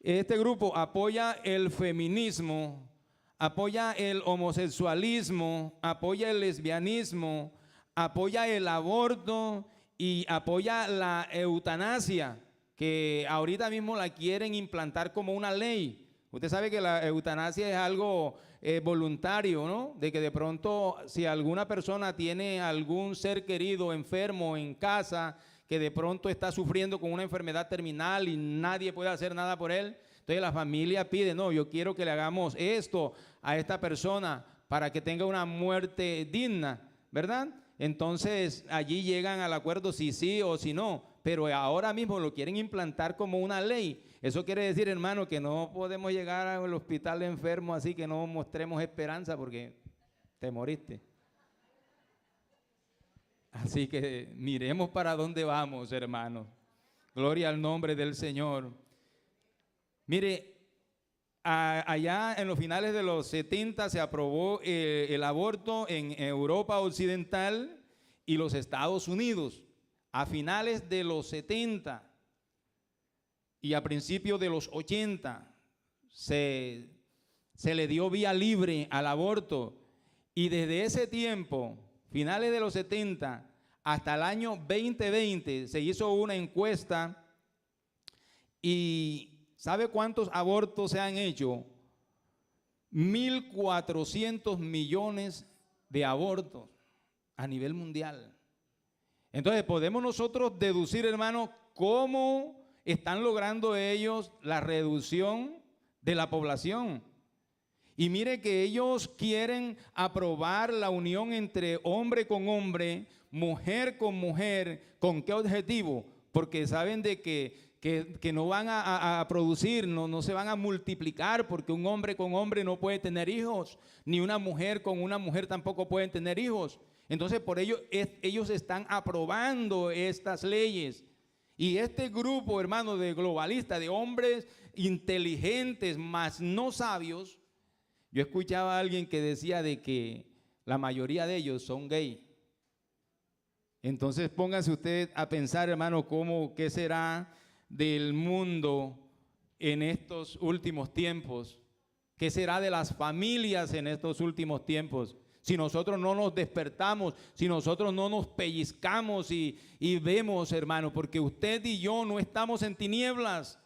Este grupo apoya el feminismo, apoya el homosexualismo, apoya el lesbianismo, apoya el aborto y apoya la eutanasia, que ahorita mismo la quieren implantar como una ley. Usted sabe que la eutanasia es algo voluntario, ¿no? De que de pronto si alguna persona tiene algún ser querido enfermo en casa, que de pronto está sufriendo con una enfermedad terminal y nadie puede hacer nada por él, entonces la familia pide, no, yo quiero que le hagamos esto a esta persona para que tenga una muerte digna, ¿verdad? Entonces allí llegan al acuerdo si sí o si no, pero ahora mismo lo quieren implantar como una ley. Eso quiere decir, hermano, que no podemos llegar al hospital enfermo así que no mostremos esperanza porque te moriste. Así que miremos para dónde vamos, hermano. Gloria al nombre del Señor. Mire, allá en los finales de los 70 se aprobó el aborto en Europa Occidental y los Estados Unidos. A finales de los 70 y a principios de los 80 se le dio vía libre al aborto, y desde ese tiempo, finales de los 70 hasta el año 2020, se hizo una encuesta y ¿sabe cuántos abortos se han hecho? 1.400 millones de abortos a nivel mundial. Entonces podemos nosotros deducir, hermano, cómo están logrando ellos la reducción de la población. Y mire que ellos quieren aprobar la unión entre hombre con hombre, mujer con mujer. ¿Con qué objetivo? Porque saben de que no van a producir, no se van a multiplicar, porque un hombre con hombre no puede tener hijos, ni una mujer con una mujer tampoco pueden tener hijos. Entonces por ello ellos están aprobando estas leyes. Y este grupo, hermano, de globalistas, de hombres inteligentes, mas no sabios, yo escuchaba a alguien que decía de que la mayoría de ellos son gay. Entonces póngase usted a pensar, hermano, qué será del mundo en estos últimos tiempos, qué será de las familias en estos últimos tiempos. Si nosotros no nos despertamos, si nosotros no nos pellizcamos y vemos, hermano, porque usted y yo no estamos en tinieblas.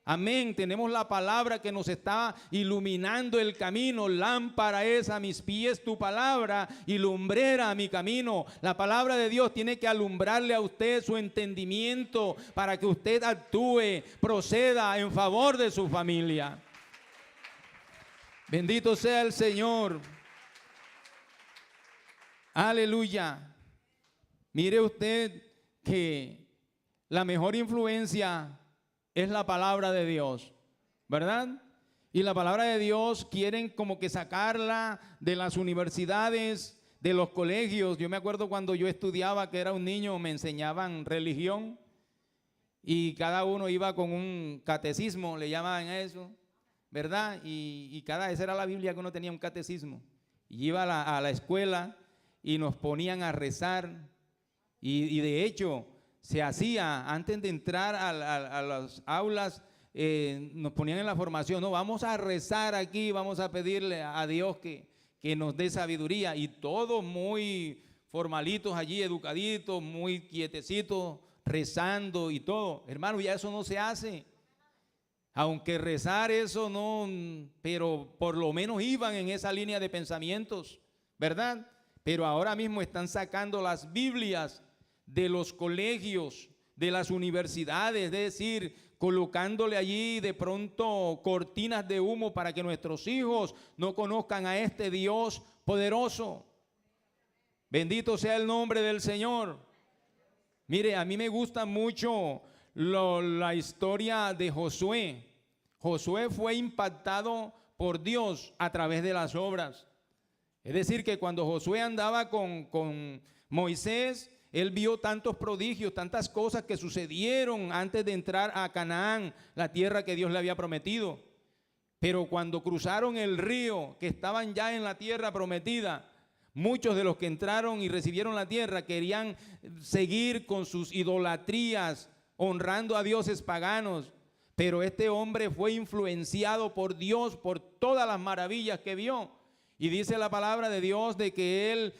Amén, tenemos la palabra que nos está iluminando el camino. Lámpara es a mis pies tu palabra y lumbrera a mi camino. La palabra de Dios tiene que alumbrarle a usted su entendimiento para que usted actúe, proceda en favor de su familia. Bendito sea el Señor. Aleluya. Mire usted que la mejor influencia es la palabra de Dios, ¿verdad? Y la palabra de Dios quieren como que sacarla de las universidades, de los colegios. Yo me acuerdo cuando yo estudiaba, que era un niño, me enseñaban religión y cada uno iba con un catecismo, le llamaban eso, ¿verdad? Y esa era la Biblia que uno tenía, un catecismo. Y iba a la escuela y nos ponían a rezar y de hecho se hacía antes de entrar a las aulas, nos ponían en la formación, no, vamos a rezar aquí, vamos a pedirle a Dios que nos dé sabiduría, y todos muy formalitos allí, educaditos, muy quietecitos, rezando y todo. Hermano, ya eso no se hace. Aunque rezar eso no, pero por lo menos iban en esa línea de pensamientos, ¿verdad? Pero ahora mismo están sacando las Biblias de los colegios, de las universidades, es decir, colocándole allí de pronto cortinas de humo para que nuestros hijos no conozcan a este Dios poderoso. Bendito sea el nombre del Señor. Mire, a mí me gusta mucho la historia de Josué. Josué fue impactado por Dios a través de las obras. Es decir, que cuando Josué andaba con Moisés, él vio tantos prodigios, tantas cosas que sucedieron antes de entrar a Canaán, la tierra que Dios le había prometido. Pero cuando cruzaron el río, que estaban ya en la tierra prometida, muchos de los que entraron y recibieron la tierra querían seguir con sus idolatrías, honrando a dioses paganos. Pero este hombre fue influenciado por Dios, por todas las maravillas que vio. Y dice la palabra de Dios de que él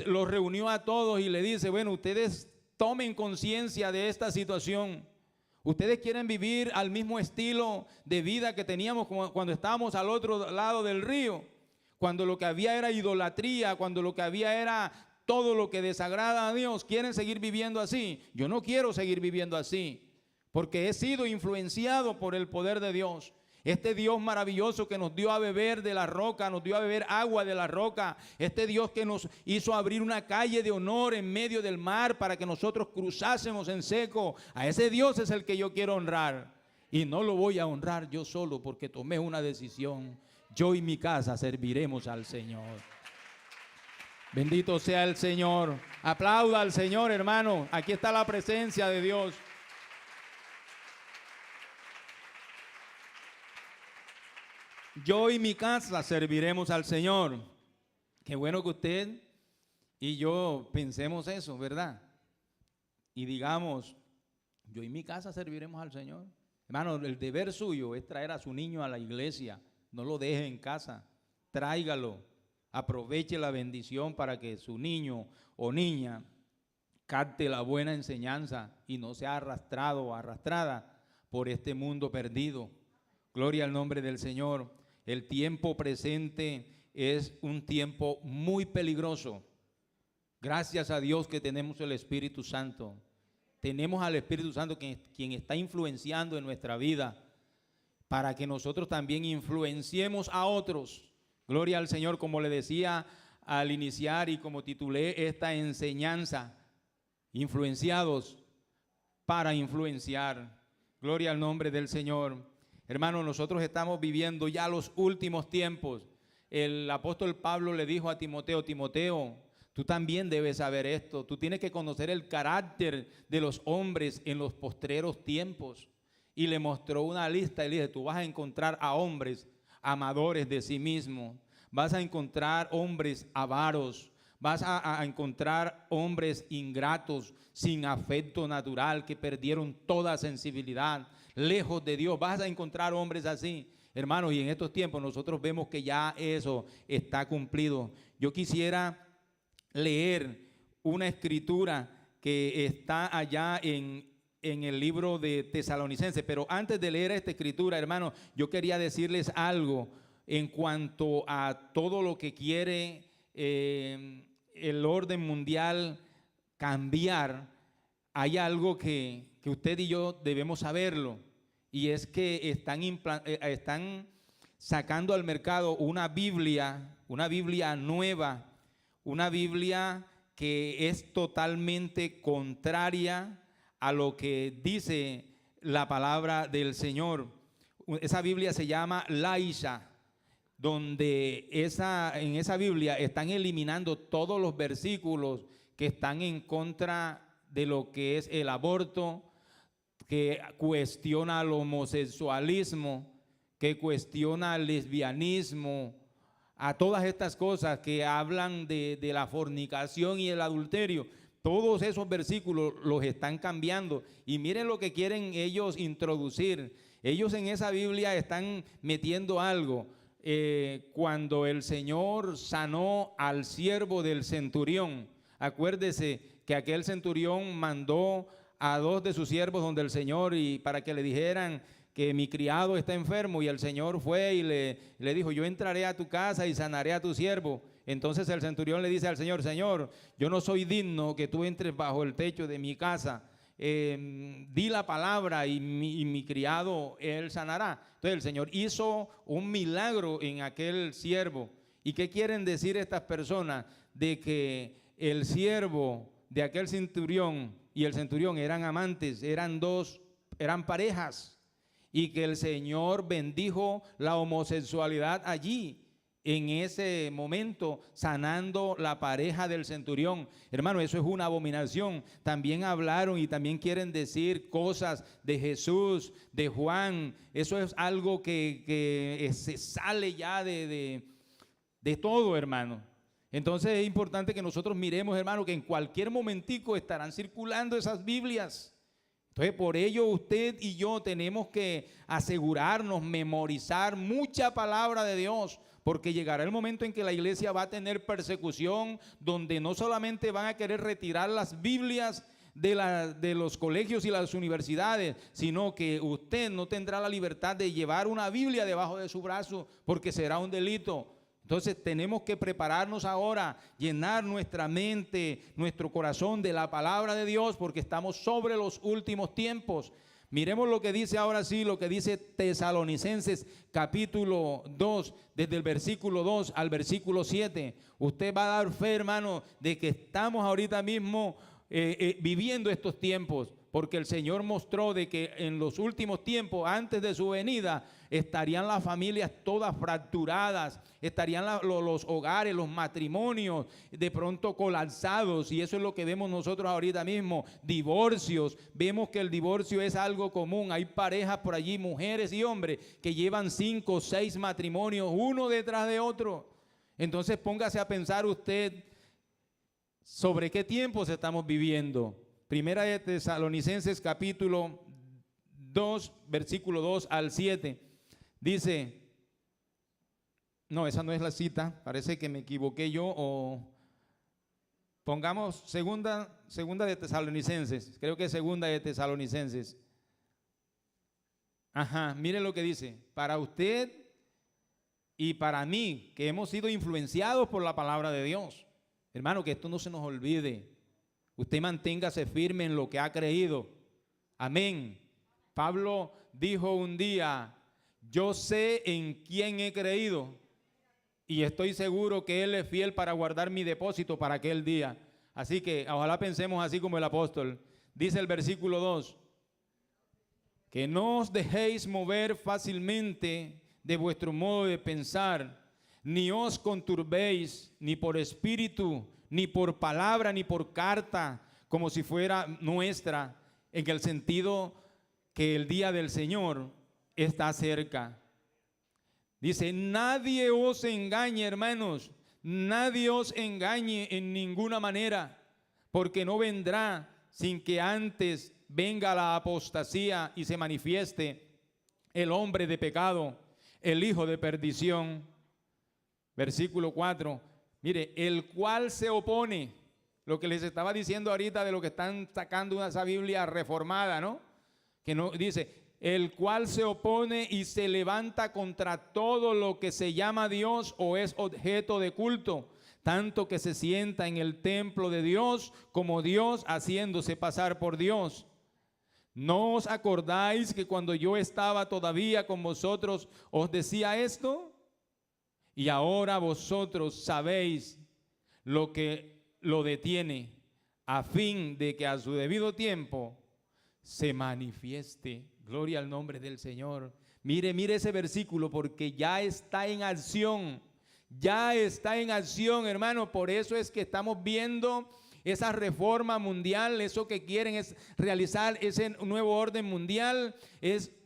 los reunió a todos y le dice, bueno, ustedes tomen conciencia de esta situación. Ustedes quieren vivir al mismo estilo de vida que teníamos cuando estábamos al otro lado del río, cuando lo que había era idolatría, cuando lo que había era todo lo que desagrada a Dios. ¿Quieren seguir viviendo así? Yo no quiero seguir viviendo así, porque he sido influenciado por el poder de Dios. Este Dios maravilloso que nos dio a beber de la roca, nos dio a beber agua de la roca. Este Dios que nos hizo abrir una calle de honor en medio del mar para que nosotros cruzásemos en seco. A ese Dios es el que yo quiero honrar. Y no lo voy a honrar yo solo porque tomé una decisión. Yo y mi casa serviremos al Señor. Bendito sea el Señor. Aplauda al Señor, hermano. Aquí está la presencia de Dios. Yo y mi casa serviremos al Señor. Qué bueno que usted y yo pensemos eso, ¿verdad? Y digamos, yo y mi casa serviremos al Señor. Hermano, el deber suyo es traer a su niño a la iglesia. No lo deje en casa. Tráigalo. Aproveche la bendición para que su niño o niña capte la buena enseñanza y no sea arrastrado o arrastrada por este mundo perdido. Gloria al nombre del Señor. El tiempo presente es un tiempo muy peligroso. Gracias a Dios que tenemos el Espíritu Santo. Tenemos al Espíritu Santo quien está influenciando en nuestra vida para que nosotros también influenciemos a otros. Gloria al Señor, como le decía al iniciar y como titulé esta enseñanza, influenciados para influenciar. Gloria al nombre del Señor. Hermanos, nosotros estamos viviendo ya los últimos tiempos. El apóstol Pablo le dijo a Timoteo, Timoteo, tú también debes saber esto. Tú tienes que conocer el carácter de los hombres en los postreros tiempos. Y le mostró una lista y le dijo, tú vas a encontrar a hombres amadores de sí mismos. Vas a encontrar hombres avaros. Vas a encontrar hombres ingratos, sin afecto natural, que perdieron toda sensibilidad, lejos de Dios. Vas a encontrar hombres así, hermanos, y en estos tiempos nosotros vemos que ya eso está cumplido. Yo quisiera leer una escritura que está allá en el libro de Tesalonicenses, pero antes de leer esta escritura, hermanos, yo quería decirles algo en cuanto a todo lo que quiere el orden mundial cambiar. Hay algo que usted y yo debemos saberlo, y es que están sacando al mercado una Biblia nueva, una Biblia que es totalmente contraria a lo que dice la palabra del Señor. Esa Biblia se llama Laisha, donde en esa Biblia están eliminando todos los versículos que están en contra de lo que es el aborto, que cuestiona el homosexualismo, que cuestiona el lesbianismo, a todas estas cosas que hablan de la fornicación y el adulterio. Todos esos versículos los están cambiando, y miren lo que quieren ellos introducir. Ellos en esa Biblia están metiendo algo. Cuando el Señor sanó al siervo del centurión, acuérdese que aquel centurión mandó a 2 de sus siervos donde el Señor y para que le dijeran que mi criado está enfermo, y el Señor fue y le dijo, yo entraré a tu casa y sanaré a tu siervo. Entonces el centurión le dice al Señor, Señor, yo no soy digno que tú entres bajo el techo de mi casa. Di la palabra y mi criado él sanará. Entonces el Señor hizo un milagro en aquel siervo. ¿Y qué quieren decir estas personas? De que el siervo de aquel centurión y el centurión eran amantes, eran parejas, y que el Señor bendijo la homosexualidad allí, en ese momento, sanando la pareja del centurión. Hermano, eso es una abominación. También hablaron y también quieren decir cosas de Jesús, de Juan. Eso es algo que se sale ya de todo, hermano. Entonces es importante que nosotros miremos, hermano, que en cualquier momentico estarán circulando esas Biblias. Entonces por ello usted y yo tenemos que asegurarnos, memorizar mucha palabra de Dios, porque llegará el momento en que la iglesia va a tener persecución, donde no solamente van a querer retirar las Biblias de los colegios y las universidades, sino que usted no tendrá la libertad de llevar una Biblia debajo de su brazo, porque será un delito. Entonces tenemos que prepararnos ahora, llenar nuestra mente, nuestro corazón de la palabra de Dios, porque estamos sobre los últimos tiempos. Miremos lo que dice ahora sí, lo que dice Tesalonicenses capítulo 2, desde el versículo 2 al versículo 7. Usted va a dar fe, hermano, de que estamos ahorita mismo viviendo estos tiempos, porque el Señor mostró de que en los últimos tiempos, antes de su venida, estarían las familias todas fracturadas, estarían los hogares, los matrimonios de pronto colapsados, y eso es lo que vemos nosotros ahorita mismo, divorcios. Vemos que el divorcio es algo común. Hay parejas por allí, mujeres y hombres, que llevan 5 o 6 matrimonios, uno detrás de otro. Entonces póngase a pensar usted sobre qué tiempos estamos viviendo. Primera de Tesalonicenses capítulo 2, versículo 2 al 7. Dice, no, esa no es la cita, parece que me equivoqué yo, o pongamos segunda de Tesalonicenses, creo que es segunda de Tesalonicenses. Ajá, mire lo que dice, para usted y para mí, que hemos sido influenciados por la palabra de Dios. Hermano, que esto no se nos olvide. Usted manténgase firme en lo que ha creído. Amén. Pablo dijo un día, yo sé en quién he creído y estoy seguro que Él es fiel para guardar mi depósito para aquel día. Así que ojalá pensemos así como el apóstol. Dice el versículo 2, que no os dejéis mover fácilmente de vuestro modo de pensar, ni os conturbéis ni por espíritu, ni por palabra, ni por carta, como si fuera nuestra, en el sentido que el día del Señor está cerca. Dice, nadie os engañe, hermanos, nadie os engañe en ninguna manera, porque no vendrá sin que antes venga la apostasía y se manifieste el hombre de pecado, el hijo de perdición. Versículo 4, mire, el cual se opone, lo que les estaba diciendo ahorita de lo que están sacando esa Biblia reformada, ¿no? Que no dice, el cual se opone y se levanta contra todo lo que se llama Dios o es objeto de culto, tanto que se sienta en el templo de Dios como Dios haciéndose pasar por Dios. ¿No os acordáis que cuando yo estaba todavía con vosotros os decía esto? Y ahora vosotros sabéis lo que lo detiene, a fin de que a su debido tiempo se manifieste. Gloria al nombre del Señor. Mire ese versículo, porque ya está en acción. Ya está en acción, hermano. Por eso es que estamos viendo esa reforma mundial. Eso que quieren es realizar ese nuevo orden mundial.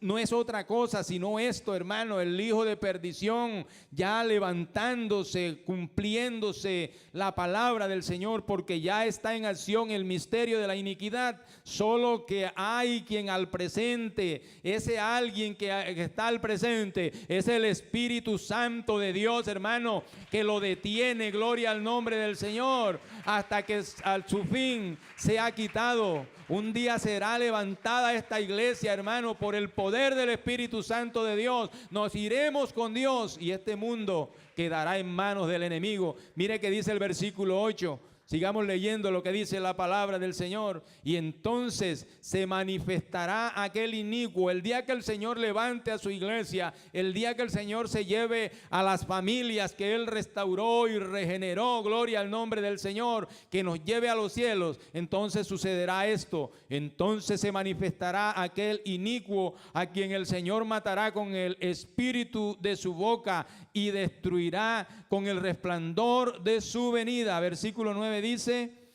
No es otra cosa sino esto, hermano, el hijo de perdición ya levantándose, cumpliéndose la palabra del Señor, porque ya está en acción el misterio de la iniquidad. Solo que hay quien al presente, ese alguien que está al presente es el Espíritu Santo de Dios, hermano, que lo detiene. Gloria al nombre del Señor, hasta que a su fin se ha quitado. Un día será levantada esta iglesia, hermano, por el poder del Espíritu Santo de Dios. Nos iremos con Dios y este mundo quedará en manos del enemigo. Mire que dice el versículo 8. Sigamos leyendo lo que dice la palabra del Señor. Y entonces se manifestará aquel inicuo. El día que el Señor levante a su iglesia, el día que el Señor se lleve a las familias que Él restauró y regeneró, gloria al nombre del Señor, que nos lleve a los cielos, entonces sucederá esto. Entonces se manifestará aquel inicuo a quien el Señor matará con el espíritu de su boca y destruirá con el resplandor de su venida. Versículo 9 dice: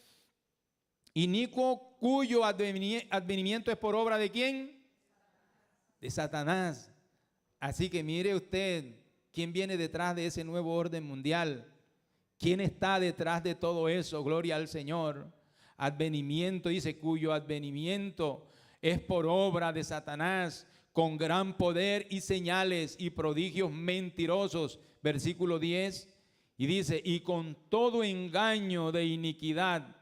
inicuo cuyo advenimiento es por obra ¿de quién? De Satanás. Así que mire usted, ¿quién viene detrás de ese nuevo orden mundial? ¿Quién está detrás de todo eso? Gloria al Señor. Advenimiento, dice, cuyo advenimiento es por obra de Satanás, con gran poder y señales y prodigios mentirosos. Versículo 10, y dice, y con todo engaño de iniquidad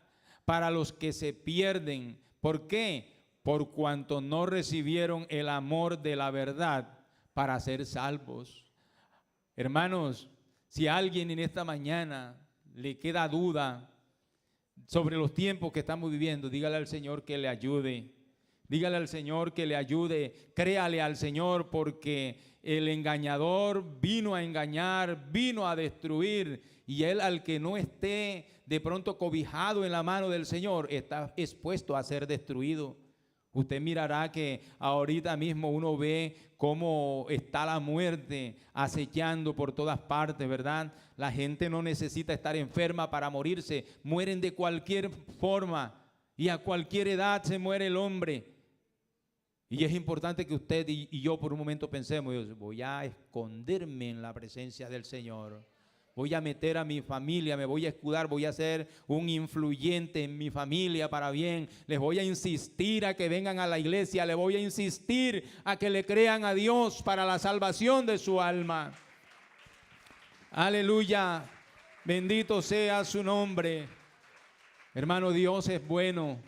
para los que se pierden. ¿Por qué? Por cuanto no recibieron el amor de la verdad para ser salvos. Hermanos, si a alguien en esta mañana le queda duda sobre los tiempos que estamos viviendo, dígale al Señor que le ayude. Dígale al Señor que le ayude. Créale al Señor, porque el engañador vino a engañar, vino a destruir, y él, al que no esté de pronto cobijado en la mano del Señor, está expuesto a ser destruido. Usted mirará que ahorita mismo uno ve cómo está la muerte acechando por todas partes, ¿verdad? La gente no necesita estar enferma para morirse, mueren de cualquier forma y a cualquier edad se muere el hombre. Y es importante que usted y yo por un momento pensemos, voy a esconderme en la presencia del Señor. Voy a meter a mi familia, me voy a escudar, voy a ser un influyente en mi familia para bien. Les voy a insistir a que vengan a la iglesia, les voy a insistir a que le crean a Dios para la salvación de su alma. Aleluya, bendito sea su nombre. Hermano, Dios es bueno.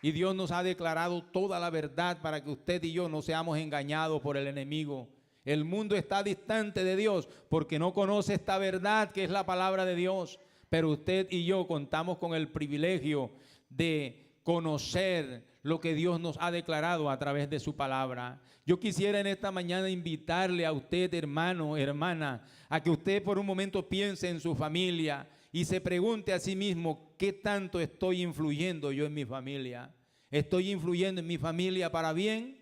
Y Dios nos ha declarado toda la verdad para que usted y yo no seamos engañados por el enemigo. El mundo está distante de Dios porque no conoce esta verdad que es la palabra de Dios. Pero usted y yo contamos con el privilegio de conocer lo que Dios nos ha declarado a través de su palabra. Yo quisiera en esta mañana invitarle a usted, hermano, hermana, a que usted por un momento piense en su familia y se pregunte a sí mismo, ¿qué tanto estoy influyendo yo en mi familia? ¿Estoy influyendo en mi familia para bien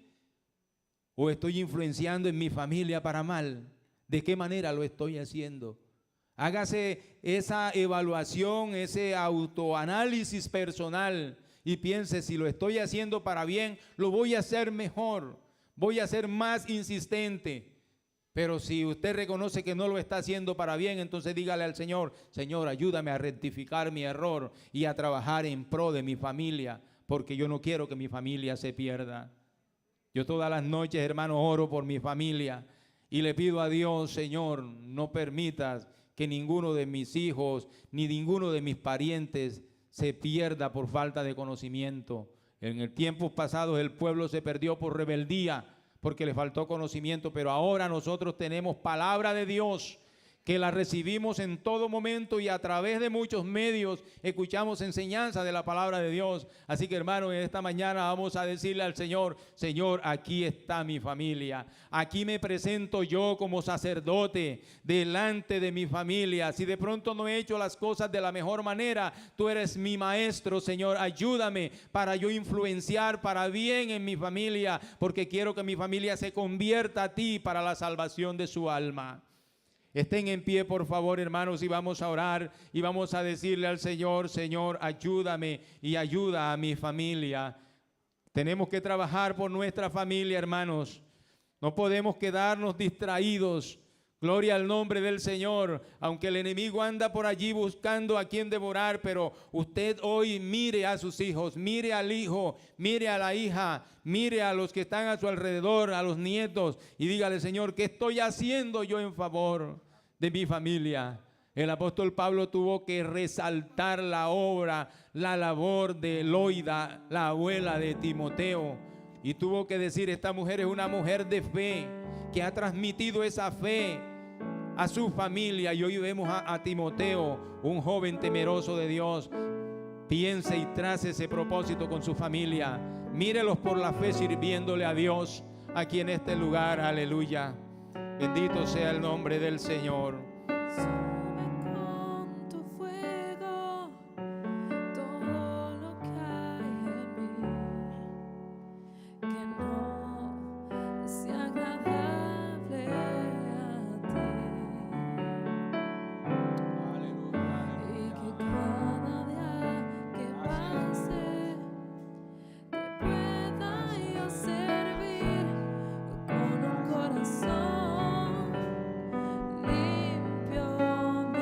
o estoy influenciando en mi familia para mal? ¿De qué manera lo estoy haciendo? Hágase esa evaluación, ese autoanálisis personal y piense, si lo estoy haciendo para bien, lo voy a hacer mejor, voy a ser más insistente. Pero si usted reconoce que no lo está haciendo para bien, entonces dígale al Señor, Señor, ayúdame a rectificar mi error y a trabajar en pro de mi familia, porque yo no quiero que mi familia se pierda. Yo todas las noches, hermano, oro por mi familia y le pido a Dios, Señor, no permitas que ninguno de mis hijos ni ninguno de mis parientes se pierda por falta de conocimiento. En el tiempo pasado el pueblo se perdió por rebeldía, porque le faltó conocimiento, pero ahora nosotros tenemos palabra de Dios que la recibimos en todo momento y a través de muchos medios escuchamos enseñanza de la palabra de Dios. Así que, hermano, en esta mañana vamos a decirle al Señor, Señor, aquí está mi familia, aquí me presento yo como sacerdote delante de mi familia. Si de pronto no he hecho las cosas de la mejor manera, tú eres mi maestro, Señor, ayúdame para yo influenciar para bien en mi familia, porque quiero que mi familia se convierta a ti para la salvación de su alma. Estén en pie, por favor, hermanos, y vamos a orar y vamos a decirle al Señor, Señor, ayúdame y ayuda a mi familia. Tenemos que trabajar por nuestra familia, hermanos. No podemos quedarnos distraídos. Gloria al nombre del Señor. Aunque el enemigo anda por allí buscando a quien devorar, pero usted hoy mire a sus hijos, mire al hijo, mire a la hija, mire a los que están a su alrededor, a los nietos, y dígale, Señor, ¿qué estoy haciendo yo en favor de mi familia? El apóstol Pablo tuvo que resaltar la obra, la labor de Loida, la abuela de Timoteo. Y tuvo que decir, esta mujer es una mujer de fe, que ha transmitido esa fe a su familia. Y hoy vemos a Timoteo, un joven temeroso de Dios. Piense y trace ese propósito con su familia. Mírelos por la fe sirviéndole a Dios aquí en este lugar. Aleluya. Bendito sea el nombre del Señor. Con tu fuego todo lo que hay en mí, que no sea agradable a ti, y que cada día que pase te pueda yo servir con un corazón limpio.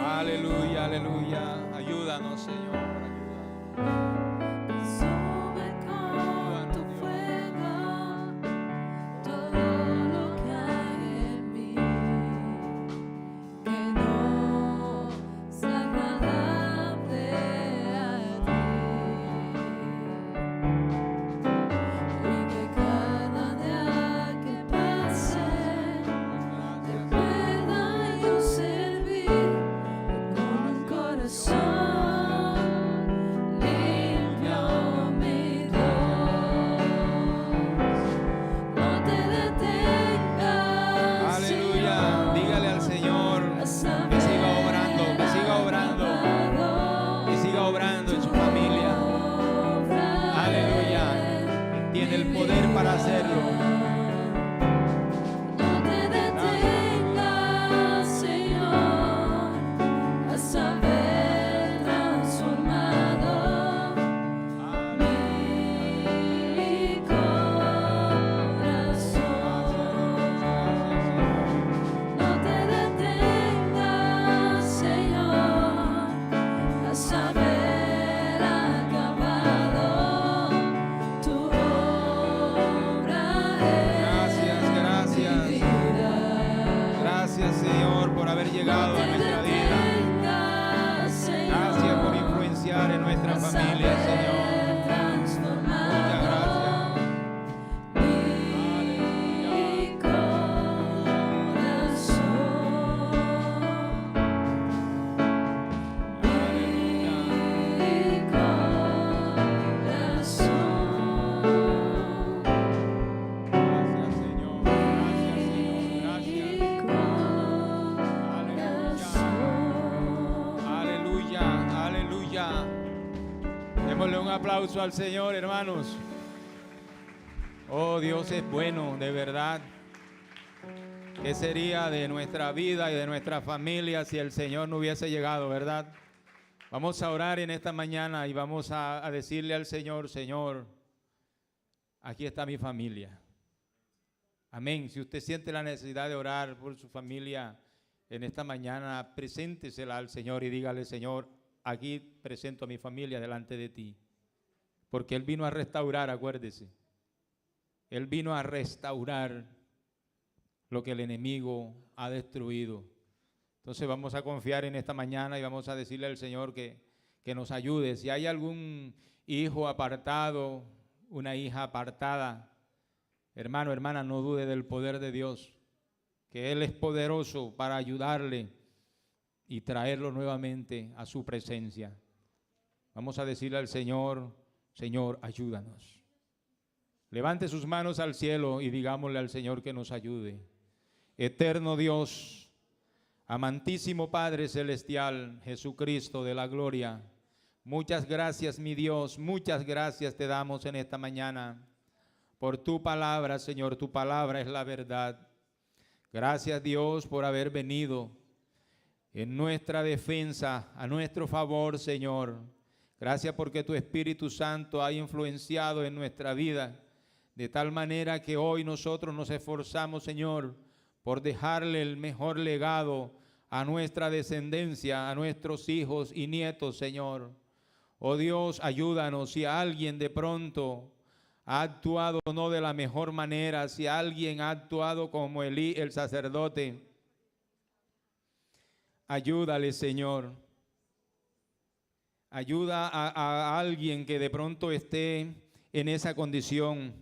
Aleluya, aleluya. Ayúdanos, Señor. Sube con tu fuego todo lo que hay en mí, que no sea agradable a ti, y que cada día que pase te pueda yo servir con un corazón limpio, mi Dios. No te detengas, Aleluya. Señor, Dígale al Señor que siga obrando, que siga obrando, que siga obrando en su familia. Aleluya. Tiene el poder para hacerlo. no te detengas, Señor, hasta haber transformado mi corazón. No te detengas, Señor, hasta haber acabado tu obra Gracias, gracias. en mi vida. Gracias, Señor, por haber llegado a nuestra vida. Gracias por influenciar en nuestra familia, Señor. Muchas gracias. Mi corazón, mi corazón, Gracias, Señor. Gracias, Señor. Gracias. Aleluya, aleluya. Démosle un aplauso al Señor, hermanos. Oh, Dios es bueno, de verdad. ¿Qué sería de nuestra vida y de nuestra familia si el Señor no hubiese llegado, verdad? Vamos a orar en esta mañana y vamos a decirle al Señor, Señor, aquí está mi familia. Amén. Si usted siente la necesidad de orar por su familia en esta mañana, preséntesela al Señor y dígale, Señor, aquí presento a mi familia delante de ti. Porque Él vino a restaurar, acuérdese. Él vino a restaurar lo que el enemigo ha destruido. Entonces vamos a confiar en esta mañana y vamos a decirle al Señor que nos ayude. Si hay algún hijo apartado, una hija apartada, hermano, hermana, no dude del poder de Dios, que Él es poderoso para ayudarle y traerlo nuevamente a su presencia. Vamos a decirle al Señor, Señor, ayúdanos. Levante sus manos al cielo y digámosle al Señor que nos ayude. Eterno Dios, amantísimo Padre Celestial, Jesucristo de la gloria, muchas gracias, mi Dios, muchas gracias te damos en esta mañana por tu palabra, Señor, tu palabra es la verdad. Gracias, Dios, por haber venido en nuestra defensa, a nuestro favor, Señor. Gracias porque tu Espíritu Santo ha influenciado en nuestra vida, de tal manera que hoy nosotros nos esforzamos, Señor, por dejarle el mejor legado a nuestra descendencia, a nuestros hijos y nietos, Señor. Oh Dios, ayúdanos si alguien de pronto ha actuado no de la mejor manera, si alguien ha actuado como Elí, el sacerdote, Ayúdale, Señor. Ayuda a alguien que de pronto esté en esa condición,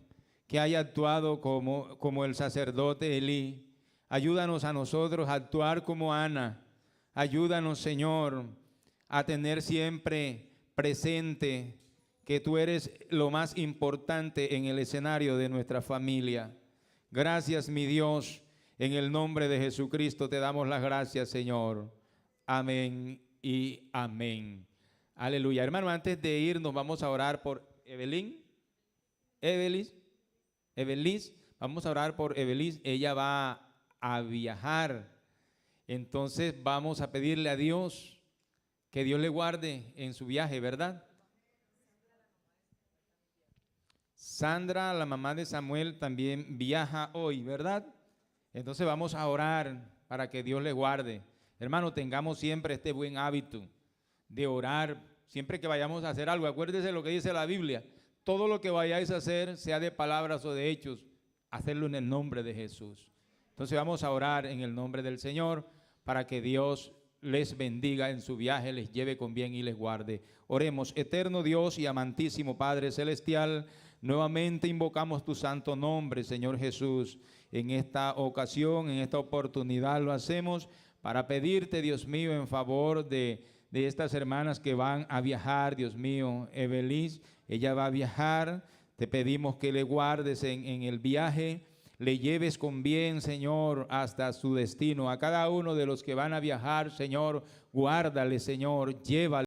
que haya actuado como el sacerdote Elí. Ayúdanos a nosotros a actuar como Ana. Ayúdanos, Señor, a tener siempre presente que tú eres lo más importante en el escenario de nuestra familia. Gracias, mi Dios, en el nombre de Jesucristo te damos las gracias, Señor. Amén y amén. Aleluya. Hermano, antes de irnos vamos a orar por Evelis. Vamos a orar por Evelis. Ella va a viajar. Entonces vamos a pedirle a Dios que Dios le guarde en su viaje, ¿verdad? Sandra, la mamá de Samuel, también viaja hoy, ¿verdad? Entonces vamos a orar para que Dios le guarde. Hermano, tengamos siempre este buen hábito de orar. Siempre que vayamos a hacer algo, acuérdese lo que dice la Biblia. Todo lo que vayáis a hacer, sea de palabras o de hechos, hacerlo en el nombre de Jesús. Entonces vamos a orar en el nombre del Señor para que Dios les bendiga en su viaje, les lleve con bien y les guarde. Oremos. Eterno Dios y amantísimo Padre Celestial, nuevamente invocamos tu santo nombre, Señor Jesús. En esta ocasión, en esta oportunidad lo hacemos para pedirte, Dios mío, en favor de estas hermanas que van a viajar, Dios mío. Evelis, ella va a viajar, te pedimos que le guardes en el viaje, le lleves con bien, Señor, hasta su destino. A cada uno de los que van a viajar, Señor, guárdale, Señor, llévale.